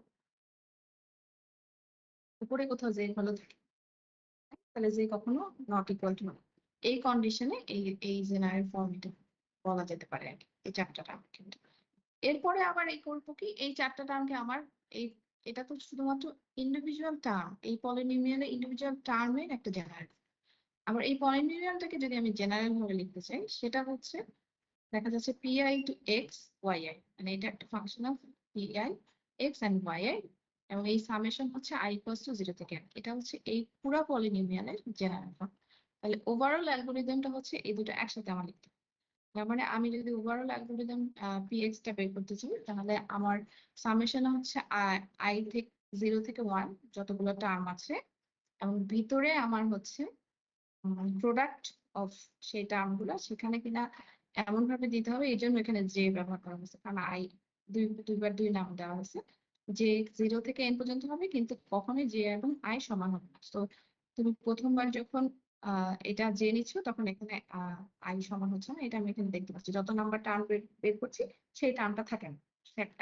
A: উপরে কোথাও জে এর ভ্যালু থাকে, তাহলে জে কখনো নট ইকুয়াল টু এই কন্ডিশনে এই জেনারেল ফর্ম এটা বলা যেতে পারে আর কি, এই 4টা টার্ম। কিন্তু এরপরে আবার এই করবো কি, এই 4টা টার্মকে আমার এই এটা তো শুধুমাত্র ইন্ডিভিজুয়াল টার্ম, এই পলিনোমিয়ালে ইন্ডিভিজুয়াল টার্মের একটা জেনারেল। আবার এই পলিনোমিয়ালটাকে যদি আমি জেনারেল ভাবে লিখতে চাই, সেটা হচ্ছে দেখা যাচ্ছে পিআই টু এক্স ওয়াইআই, মানে এটা একটা function of PI X and YI, এবং এই সামেশন হচ্ছে আই ইকুয়ালস টু 0 থেকে n। এটা হচ্ছে এই পুরো পলিনোমিয়ালের জেনারেল ফর্ম। তাহলে ওভারঅল অ্যালগোরিদমটা হচ্ছে এই দুটো একসাথে আমার লিখতে হবে। তার মানে আমি যদি ওভারঅল অ্যালগোরিদম পিএক্স টা বের করতে চাই, তাহলে আমার সামেশন হচ্ছে আই থেকে 0 থেকে 1 যতগুলো টার্ম আছে, এবং ভিতরে আমার হচ্ছে প্রোডাক্ট অফ সেই টার্মগুলো সেখানে কিনা এমন ভাবে দিতে হবে। এই জন্য এখানে জে ব্যবহার করা হয়েছে, কারণ আই দুইবার 2 নাম দেওয়া হয়েছে। যে 0 থেকে n পর্যন্ত হবে, কিন্তু কখনোই জে এবং আই সমান হবে না। তো তুমি প্রথমবার যখন এটা জে নিচ্ছ, তখন এখানে আই সমান হচ্ছে না, এটা আমি এখানে দেখতে পাচ্ছি। যত নাম্বার টার্ম বের করছি সেই টার্মটা থাকে না,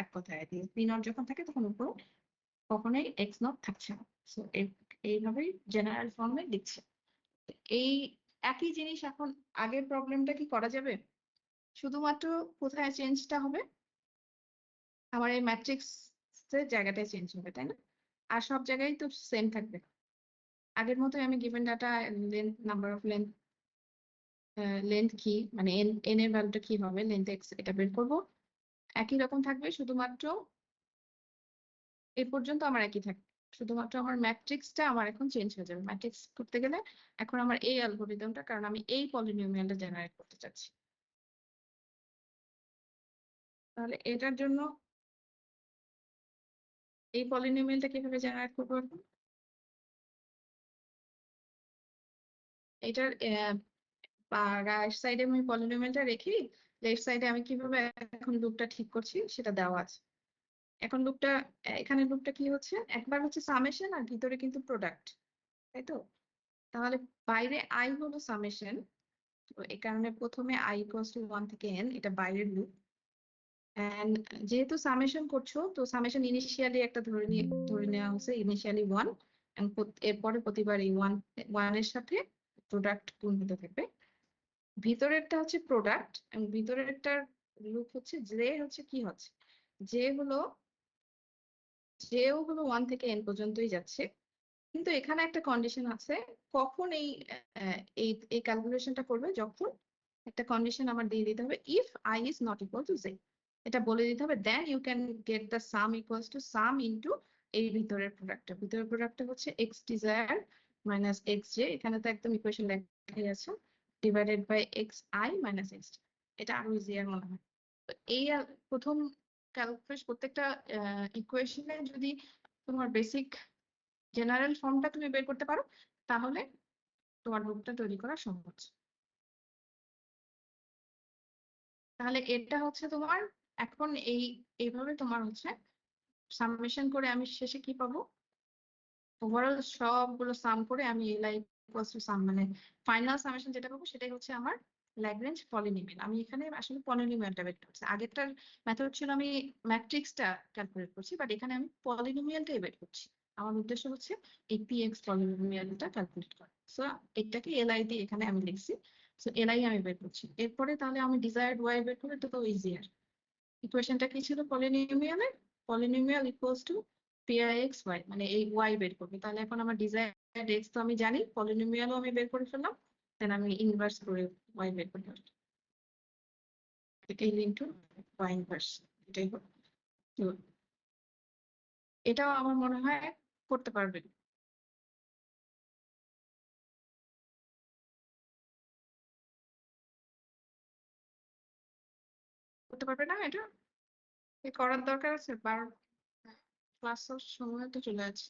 A: এক কথায় পি নট যখন থাকে তখন উপরে কখনোই এক্স নট থাকছে না। তো এইভাবেই জেনারেল ফর্মে লিখছে। এই একই জিনিস এখন আগের প্রবলেমটা কি করা যাবে, শুধুমাত্র কোথায় চেঞ্জটা হবে, আমার এই ম্যাট্রিক্স এর জায়গাটায় চেঞ্জ হবে, তাই না? আর সব জায়গায় তো সেম থাকবে। আগের মতোই আমি given data length number of length কি, মানে এন এর ভ্যালুটা কি হবে, লেন্থ এক্স, এটা বের করবো। একই রকম থাকবে, শুধুমাত্র এ পর্যন্ত আমার একই থাকবে, শুধুমাত্র আমার ম্যাট্রিক্সটা আমার এখন চেঞ্জ হয়ে যাবে। ম্যাট্রিক্স করতে গেলে এখন আমার এই অ্যালগোরিদমটা, কারণ আমি এই পলিনোমিয়ালটা জেনারেট করতে চাচ্ছি। তাহলে এটার জন্য এই পলিনোমিয়ালটা কিভাবে জেনারেট করবো এখন, এটার রাইট সাইডে আমি পলিনোমিয়ালটা রেখে লেফট সাইডে আমি কিভাবে এখন লুপটা ঠিক করছি সেটা দেওয়া আছে। এখন লুপটা এখানে লুপটা কি হচ্ছে, একবার হচ্ছে সামেশন আর ভিতরে কিন্তু প্রোডাক্ট, তাই তো? তাহলে বাইরে আই হলো সামেশন, তো এই কারণে প্রথমে আই ইকুয়ালস টু 1 থেকে n, এটা বাইরের লুপ। এন্ড যেহেতু সামেশন করছো, তো সামেশন ইনিশিয়ালি একটা ধরে নেওয়া হচ্ছে ইনিশিয়ালি 1, এরপরে প্রতিবার এই 1 এর সাথে প্রোডাক্ট গুণ হতে থাকবে। ভিতরেরটা হচ্ছে প্রোডাক্ট, এবং ভিতরেরটার লুপ হচ্ছে যে হচ্ছে কি হচ্ছে, যেও হলো 1 থেকে n পর্যন্তই যাচ্ছে। কিন্তু এখানে একটা কন্ডিশন আছে, কখন এই ক্যালকুলেশনটা করবে, যখন একটা কন্ডিশন আমার দিয়ে দিতে হবে, if I is not equal to J. এটা বলে দিতে হবে, then you can get the sum equals to sum into এই ভিতরের প্রোডাক্টটা হচ্ছে X desire minus X J, এখানে তো একদম ইকুয়েশন লেখাই আছে, divided by X I minus X. এটা আরো ইজিয়ার মনে হয়। তো এই প্রথম ক্যালকুলেশন, প্রত্যেকটা ইকুয়েশনে যদি তোমার বেসিক জেনারেল ফর্মটা তুমি বের করতে পারো তাহলে তোমার বুকটা তৈরি করা সহজ। তাহলে এটা হচ্ছে তোমার এখন এইভাবে তোমার হচ্ছে সামেশন করে আমি শেষে কি পাবো, ওভারঅল সবগুলো সাম করে আমি এলআই ইকুয়ালস টু সাম, মানে ফাইনাল সামেশন যেটা পাবো সেটাই হচ্ছে আমার ল্যাগ্রেঞ্জ পলিনোমিয়াল। আমি এখানে আসলে পলিনোমিয়ালটা বের করছি, আগেরটার মেথড ছিল আমি ম্যাট্রিক্সটা ক্যালকুলেট করছি, বাট এখানে আমি পলিনোমিয়ালটাই বের করছি। আমার উদ্দেশ্য হচ্ছে এই পিএক্স পলিনোমিয়ালটা ক্যালকুলেট করা। সো এটাকে এলআই দিয়ে এখানে আমি লিখছি, সো এলআই আমি বের করছি। এরপরে তাহলে আমি ডিজায়ার্ড ওয়াই বের করে, এটা তো ইজিয়ার। ইকুয়েশনটা কি ছিল পলিনোমিয়ালের? Polynomial equals to pix y, মানে এই y বের করবে। তাহলে এখন আমার ডিজায়ার্ড x তো আমি জানি, পলিনোমিয়ালও আমি বের করে ফেললাম, দেন আমি ইনভার্স করে y বের করতে পারি, l ইন্টু y ইনভার্স, এটাই হলো। তো এটাও আমার মনে হয় করতে পারবে। করতে পারবে না এটা? এ করার দরকার আছে? ক্লাস সময় তো চলে আছে।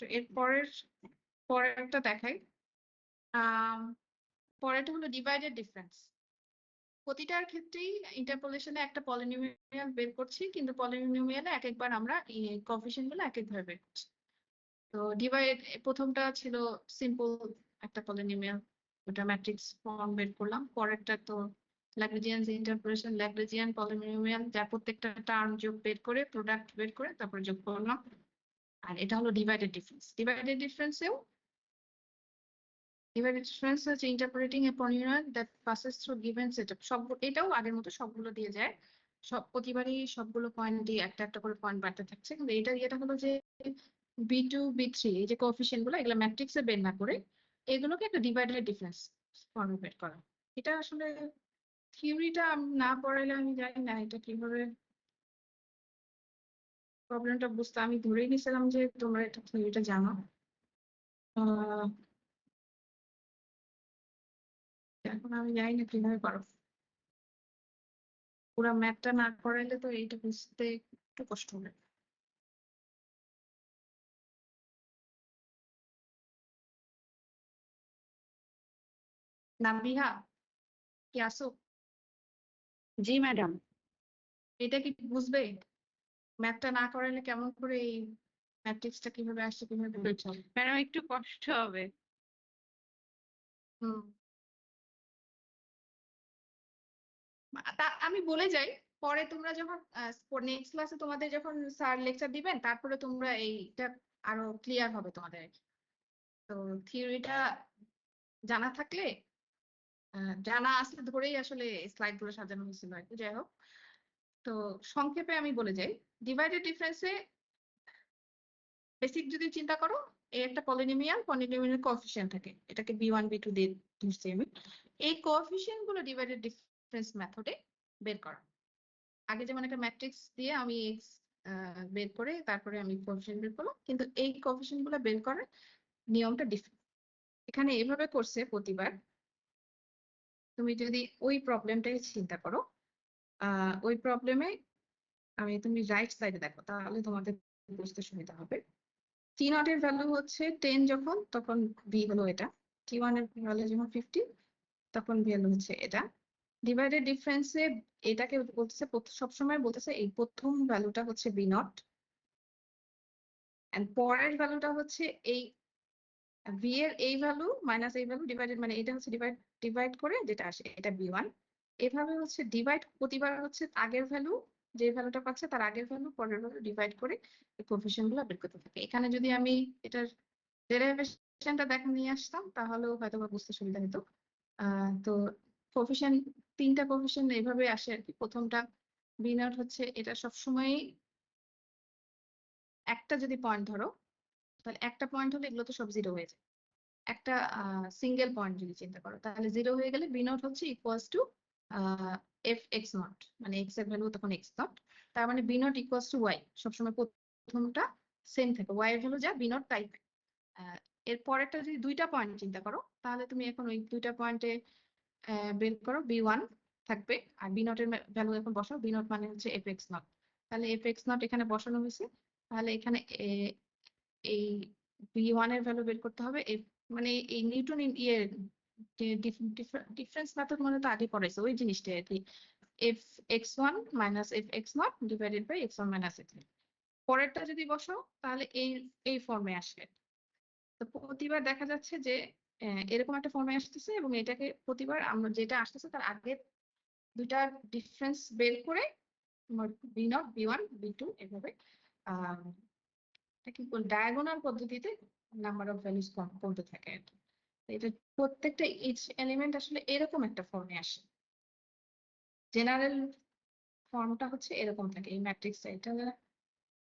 A: তো এর পরেরটা দেখাই। পরেরটা হলো ডিভাইডেড ডিফারেন্স। প্রতিটার ক্ষেত্রেই ইন্টারপোলেশনে একটা পলিনোমিয়াল বের করছি, কিন্তু পলিনোমিয়ালে এক একবার আমরা কোএফিসিয়েন্ট গুলো এক একভাবে বের করছি। তো প্রথমটা ছিল সিম্পল একটা পলিনোমিয়াল, ওটা ম্যাট্রিক্স ফর্ম বের করলাম। পরেরটা তো ল্যাগ্রেঞ্জিয়ান ইন্টারপোলেশন, ল্যাগ্রেঞ্জিয়ান পলিনোমিয়াল, যা প্রত্যেকটা টার্ম যোগ বের করে প্রোডাক্ট বের করে তারপর যোগ করলাম। আর এটা হলো ডিভাইডেড ডিফারেন্স। ডিভাইডেড ডিফারেন্সেও ডিভাইডেড ডিফারেন্স হচ্ছে interpreting a polynomial that passes through given setup. এটাও আগের মতো সবগুলো দিয়ে যায়, প্রতিবারই সবগুলো পয়েন্টই একটা একটা করে পয়েন্ট বাড়তে থাকছে, কিন্তু এটা হলো যে B2 B3 এই যে কোএফিসিয়েন্ট গুলো, এগুলো ম্যাট্রিক্সে বের না করে এগুলোকে একটা ডিভাইডেড ডিফারেন্স ফর্মে বের করা। এটা আসলে থিওরিটা না পড়াইলে আমি জানি না এটা কিভাবে প্রবলেমটা বুঝতে। আমি ধরেই নিয়েছিলাম যে তোমরা এটা থিওরিটা জানো। এখন আমি জানি না কিভাবে পারো, পুরো ম্যাথটা না করাইলে তো এইটা বুঝতে একটু কষ্ট হবে। নাবিহা, কি আসো?
B: জি ম্যাডাম।
A: এটা কি বুঝবে? ম্যাথটা না করাইলে কেমন করে এই ম্যাট্রিক্সটা কিভাবে আসছে, কিভাবে বের হবে?
B: ম্যাডাম একটু কষ্ট হবে।
A: হুম, আমি বলে যাই, পরে তোমরা যখন নেক্সট ক্লাসে তোমাদের যখন স্যার লেকচার দিবেন তারপরে তোমরা এইটা আরো ক্লিয়ার হবে তোমাদের। তো থিওরিটা জানা থাকলে, জানা আসলে ধরেই আসলে স্লাইড গুলো সাজানো হয়েছিল আর কি। যাই হোক, তো সংক্ষেপে আমি বলে যাই, ডিভাইডেড ডিফারেন্সে বেসিক যদি চিন্তা করো, এই একটা পলিনোমিয়াল কোএফিসিয়েন্ট থাকে, এটাকে B1 B2 দিয়ে ধরছি আমি। এই কোএফিসিয়েন্ট গুলো ডিভাইডেড ডিফারেন্স মেথডে বের করা। আগে যেমন একটা ম্যাট্রিক্স দিয়ে আমি এক্স বের করে তারপরে আমি কোএফিসিয়েন্ট বের করলাম, কিন্তু এই কোএফিসিয়েন্ট গুলো বের করার নিয়মটা ডিফারেন্ট। এখানে এভাবে করছে প্রতিবার। তুমি যদি ওই প্রবলেমটাই চিন্তা করো, ওই প্রবলেমে তুমি রাইট সাইডে দেখো তাহলে তোমাদের বুঝতে সুবিধা হবে। T0 এর ভ্যালু হচ্ছে 10 যখন, তখন বি হলো এটা। T1 এর ভ্যালু যখন 50 তখন ভ্যালু হচ্ছে এটা। ডিভাইডেড ডিফারেন্সে এটাকে বলতেছে, সবসময় বলতেছে এই প্রথম ভ্যালুটা হচ্ছে B0, এন্ড পরের ভ্যালুটা হচ্ছে এই ভি এর এই ভ্যালু মাইনাস এই ভ্যালু ডিভাইডেড, মানে এটা হচ্ছে ডিভাইড করে যেটা আসে এটা B1। এভাবে হচ্ছে ডিভাইড প্রতিবার হচ্ছে আগের ভ্যালু, যে ভ্যালুটা পাচ্ছে তার আগের ভ্যালু পরের ভ্যালু ডিভাইড করে এই কোএফিসিয়েন্ট গুলো বের করতে থাকে। এখানে যদি আমি এটার ডেরিভেশনটা নিয়ে আসতাম তাহলেও হয়তো বা বুঝতে সুবিধা হতো। তো কোএফিসিয়েন্ট, তিনটা কোএফিসিয়েন্ট এইভাবে আসে আর কি। প্রথমটা B0 হচ্ছে এটা সবসময় একটা যদি পয়েন্ট ধরো, তাহলে একটা পয়েন্ট হলে এগুলো তো সব জিরো হয়ে যায়। একটা সিঙ্গেল পয়েন্ট যদি চিন্তা করো, তাহলে 0 হয়ে গেলে বি নট হচ্ছে equals to F X naught, মানে এক্স এর ভ্যালু তখন এক্স নট। তার মানে B naught equals to Y, সবসময় প্রথমটা সেম থাকে, ওয়াই এর ভ্যালু যা বি নট তাই থাকে। এর পরেরটা যদি দুইটা পয়েন্ট চিন্তা করো, তাহলে তুমি এখন ওই দুইটা পয়েন্টে বের করো, বি ওয়ান থাকবে আর বি নট এর ভ্যালু এখন বসাও, বি নট মানে হচ্ছে এফ এক্স নট। তাহলে এফ এক্স নট এখানে বসানো হয়েছে, তাহলে এখানে এই বি ওয়ান এর ভ্যালু বের করতে হবে। মানে এই নিউটন ইয়ে ডিফারেন্স মেথড মানে তো আগে পড়াইছে ওই জিনিসটা আর কি, F X one minus F X naught divided by X one minus X. পরেরটা যদি বসাও তাহলে এই ফর্মে আসবে। তো প্রতিবার দেখা যাচ্ছে যে এরকম একটা ফর্মে আসতেছে, এবং এটাকে প্রতিবার আমরা যেটা আসতেছে তার আগে দুইটা ডিফারেন্স বের করে B naught B one B two এভাবে কি ডায়াগোনাল পদ্ধতিতে নাম্বার অফ ভ্যালুস কমতে থাকে আর কি। এটা প্রত্যেকটা ইচ এলিমেন্ট আসলে এরকম একটা ফর্মে আসে। জেনারেল ফর্মটা হচ্ছে এরকম থাকে এই ম্যাট্রিক্সটা। এটা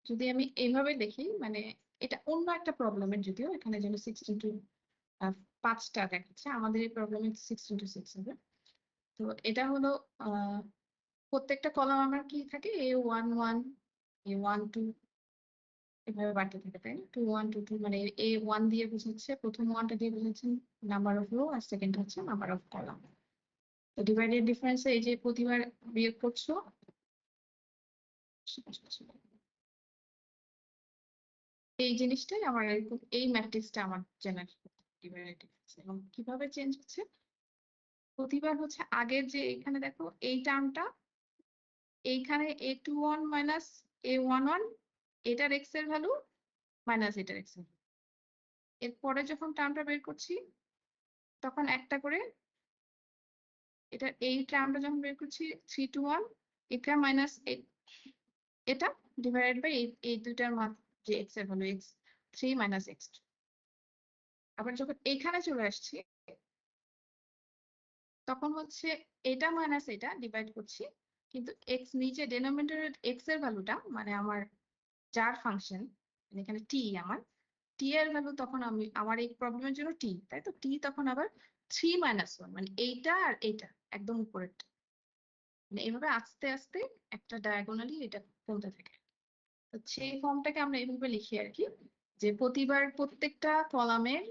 A: যদি আমি এইভাবে দেখি, মানে এটা অন্য একটা প্রবলেমের, যদিও এখানে যেন 5টা দেখাচ্ছে, আমাদের এই প্রবলেমে 6x6 হবে। তো এটা হলো প্রত্যেকটা কলাম আমার কি থাকে, A11 A12 এভাবে বাড়তে থাকে, তাই না? 2122 মানে A1 দিয়ে বোঝাচ্ছে, প্রথম ওয়ানটা দিয়ে বোঝাচ্ছে নাম্বার অফ রো, আর সেকেন্ড হচ্ছে নাম্বার অফ কলাম। তো ডিভাইডেড ডিফারেন্স এই যে প্রতিবার বিয়োগ করছো, এই জিনিসটাই আমার এরকম, এই ম্যাট্রিক্সটা আমার জেনারেল ডিভাইডেড ডিফারেন্স। এবং কিভাবে চেঞ্জ হচ্ছে প্রতিবার হচ্ছে, আগের যে এখানে দেখো এই টার্মটা, এইখানে A21 মাইনাস A11 এটার এক্স এর ভ্যালু মাইনাস এটার এক্স এর ভ্যালু। এরপরে যখন টার্মটা বের করছি তখন একটা করে, এটা এই টার্মটা যখন বের করছি 321 এটা মাইনাস এটা ডিভাইডেড বাই এই দুইটার মান যে এক্স এর ভ্যালু এক্স 3 মাইনাস এক্স। আবার যখন এইখানে চলে আসছি তখন হচ্ছে এটা মাইনাস এটা ডিভাইড করছি, কিন্তু এক্স নিচে ডেনোমিনেটরের এক্স এর ভ্যালুটা, মানে আমার যার ফাংশন এখানে টি, আমার টি এর ভ্যালু তখন আমি আমার এই প্রবলেমের জন্য টি, তাই তো টি তখন আবার 3 মাইনাস 1, মানে এইটা আর এইটা একদম উপরেরটা, মানে এইভাবে আস্তে আস্তে একটা ডায়াগোনালি এটা কমতে থাকে। তো সেই ফর্মটাকে আমরা এইভাবে লিখি আর কি, যে প্রতিবার প্রত্যেকটা কলামের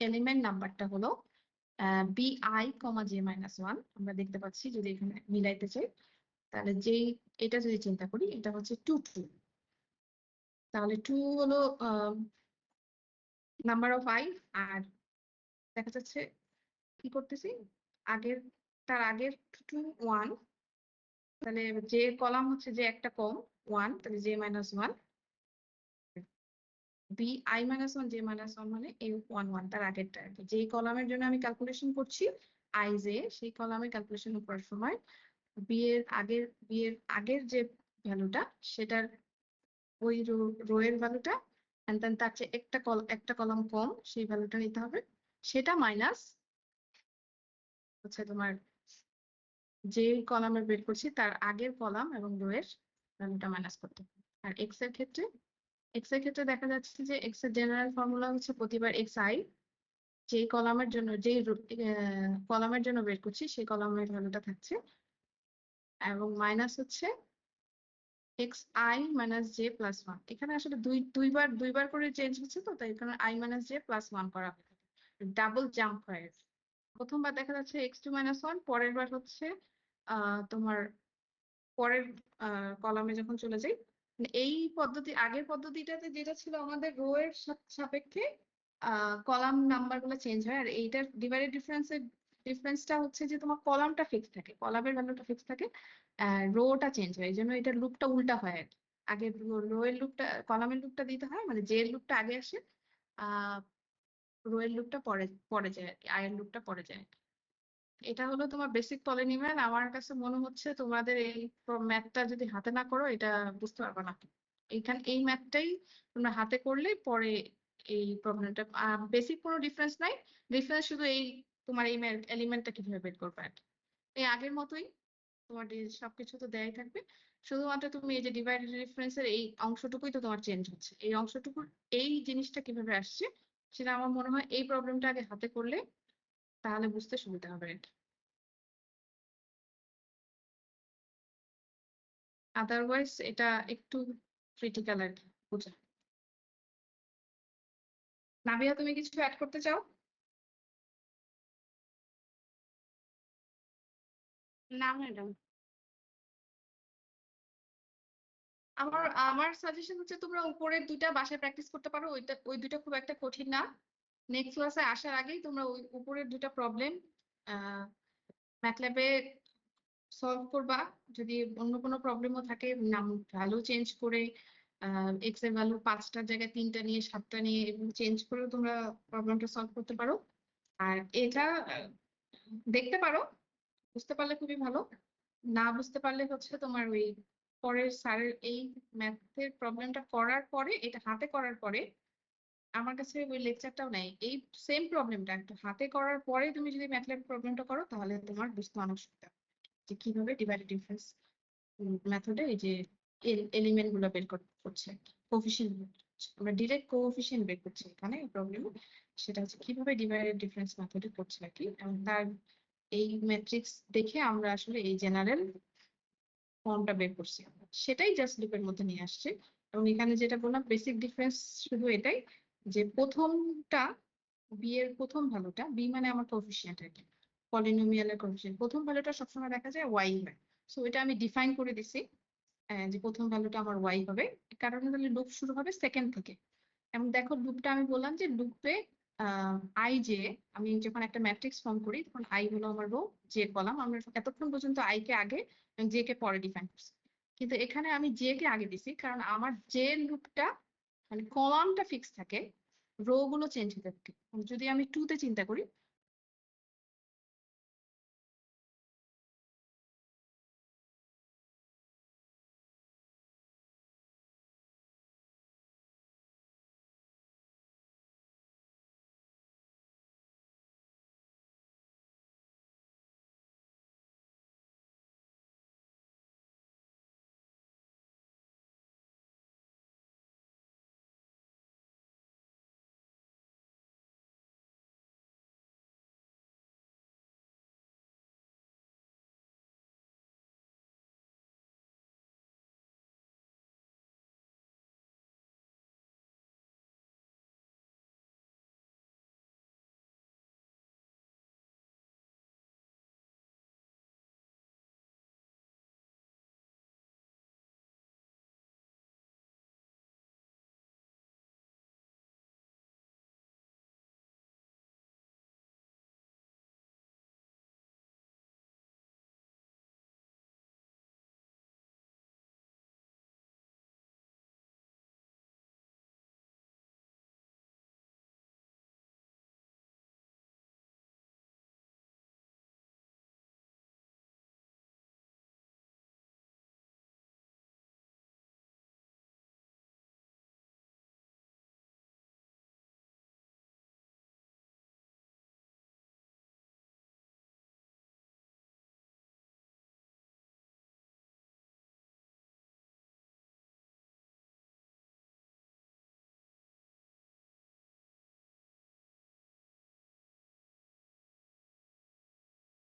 A: এলিমেন্ট নাম্বারটা হলো bi, j মাইনাস 1। আমরা দেখতে পাচ্ছি যদি এখানে মিলাইতে চাই, তাহলে যেই এটা যদি চিন্তা করি, এটা হচ্ছে 2 2, তাহলে 2 হলো নাম্বার অফ i, আর দেখা যাচ্ছে কি করতেছি আগের, তার আগের 2 1, তাহলে যে কলাম হচ্ছে যে একটা কম 1, তাহলে j minus 1 B I minus 1 j minus 1 মানে এই 1 1 তার আগেরটা আর কি। যেই কলামের জন্য আমি ক্যালকুলেশন করছি আই জে, সেই কলামে ক্যালকুলেশন করার সময় বি এর আগের যে ভ্যালুটা সেটার ওই রো এর ভ্যালুটা, এন্ড দেন তার চেয়ে একটা কলাম কম সেই ভ্যালুটা নিতে হবে, সেটা মাইনাস হচ্ছে তোমার যে কলামে বের করছি তার আগের কলাম এবং রো এর ভ্যালুটা মাইনাস করতে হবে। আর এক্স এর ক্ষেত্রে দেখা যাচ্ছে যে এক্স এর জেনারেল ফর্মুলা হচ্ছে প্রতিবার এক্স আই, যেই কলামের জন্য বের করছি সেই কলামের ভ্যালুটা থাকছে, এবং মাইনাস হচ্ছে x I minus J plus 1। এখানে আসলে দুইবার করে চেঞ্জ হচ্ছে, তো তাই এখানে আই মাইনাস জে প্লাস 1 করা হয়, ডাবল জাম্প হয়। প্রথমবার দেখা যাচ্ছে x2 মাইনাস 1, পরের বার হচ্ছে তোমার পরের কলামে যখন চলে যাই, মানে এই আগের পদ্ধতিটাতে যেটা ছিল আমাদের রো এর সাপেক্ষে কলাম নাম্বার গুলো চেঞ্জ হয়, আর এইটার ডিভাইডেড ডিফারেন্সটা হচ্ছে যে তোমার কলামটা ফিক্স থাকে, কলামের ভ্যালুটা ফিক্স থাকে, রোটা চেঞ্জ হয়, এই জন্য এটার লুপটা উল্টা হয় আর কি। আগে রো এর লুপটা, কলামের লুপটা দিতে হয়, মানে জে এর লুপটা আগে আসে, রো এর লুপটা পরে যায় আর কি, আই এর লুপটা পরে যায়। এটা হলো তোমার বেসিক পলিনোমিয়াল। আমার কাছে মনে হচ্ছে তোমাদের এই ম্যাথটা যদি হাতে না করো এটা বুঝতে পারবে না। এই ম্যাথটাই তোমরা হাতে করলে পরে এই প্রবলেমটা, বেসিক কোনো ডিফারেন্স নাই, ডিফারেন্স শুধু এই তোমার এই এলিমেন্টটা কিভাবে বের করবে আর কি। এই আগের মতোই তোমার সবকিছু তো দেয়াই থাকবে, শুধুমাত্র তুমি এই যে ডিভাইডেড ডিফারেন্সের এই অংশটুকুই তো তোমার চেঞ্জ হচ্ছে, এই অংশটুকুর এই জিনিসটা কিভাবে আসছে সেটা আমার মনে হয় এই প্রবলেমটা আগে হাতে করলে তাহলে বুঝতে সুবিধা হবে এটা। আদারওয়াইজ এটা একটু ক্রিটিক্যাল আর কি বুঝা। নাবিয়া তুমি কিছু অ্যাড করতে চাও?
B: না ম্যাডাম।
A: আমার আমার সাজেশন হচ্ছে তোমরা উপরের দুইটা বাসায় প্র্যাকটিস করতে পারো, ওই দুইটা খুব একটা কঠিন না। নেক্সট ক্লাসে আসার আগেই তোমরা ওই উপরের দুইটা প্রবলেম ম্যাথল্যাবে সলভ করবা। যদি অন্য কোনো প্রবলেমও থাকে নাম ভ্যালু চেঞ্জ করে এক্স এর ভ্যালু 5টার জায়গায় 3টা নিয়ে 7টা নিয়ে এবং চেঞ্জ করে তোমরা প্রবলেমটা সলভ করতে পারো। আর এটা দেখতে পারো, বুঝতে পারলে খুবই ভালো। না বুঝতে পারলে হচ্ছে তোমার ওই পরের স্যারের এই ম্যাথের প্রবলেমটা করার পরে, এটা হাতে করার পরে আমার কাছে ওই লেকচারটাও নাই, এই সেম প্রবলেমটা একটু হাতে করার পরে তুমি যদি ম্যাথল্যাব প্রবলেমটা করো তাহলে তোমার বুঝতে অনেক সুবিধা হবে যে কিভাবে ডিভাইডেড ডিফারেন্স মেথডে এই যে এলিমেন্ট গুলো বের করছে, কোফিশিয়েন্ট আমরা ডিরেক্ট কোফিশিয়েন্ট বের করছি এখানে প্রবলেম, সেটা হচ্ছে কিভাবে ডিভাইডেড ডিফারেন্স মেথডে করছে আর কি। এবং তার এই ম্যাট্রিক্স দেখে আমরা আসলে এই জেনারেল ফর্মটা বের করছি, সেটাই জাস্ট লুপের মধ্যে নিয়ে আসছে। এবং এখানে যেটা বললাম বেসিক ডিফারেন্স শুধু এটাই যে প্রথমটা বি এর প্রথম ভ্যালুটা, বি মানে আমার কোফিশিয়েন্ট আর কি, পলিনোমিয়ালের কোফিশিয়েন্ট, প্রথম ভ্যালুটা সবসময় দেখা যায় ওয়াই হয়। সো এটা আমি ডিফাইন করে দিছি যে প্রথম ভ্যালুটা আমার ওয়াই হবে, কারণ তাহলে লুপ শুরু হবে সেকেন্ড থেকে। এবং দেখো লুপটা আমি বললাম যে লুপে আই জে, আমি যখন একটা ম্যাট্রিক্স ফর্ম করি তখন আই হলো আমার রো, জে কলাম, আমরা এতক্ষণ পর্যন্ত আই কে আগে জে কে পরে ডিফাইন করছি। কিন্তু এখানে আমি জে কে আগে দিছি কারণ আমার জে লুপটা মানে কলামটা ফিক্স থাকে, রো গুলো চেঞ্জ হতে থাকে। যদি আমি 2 তে চিন্তা করি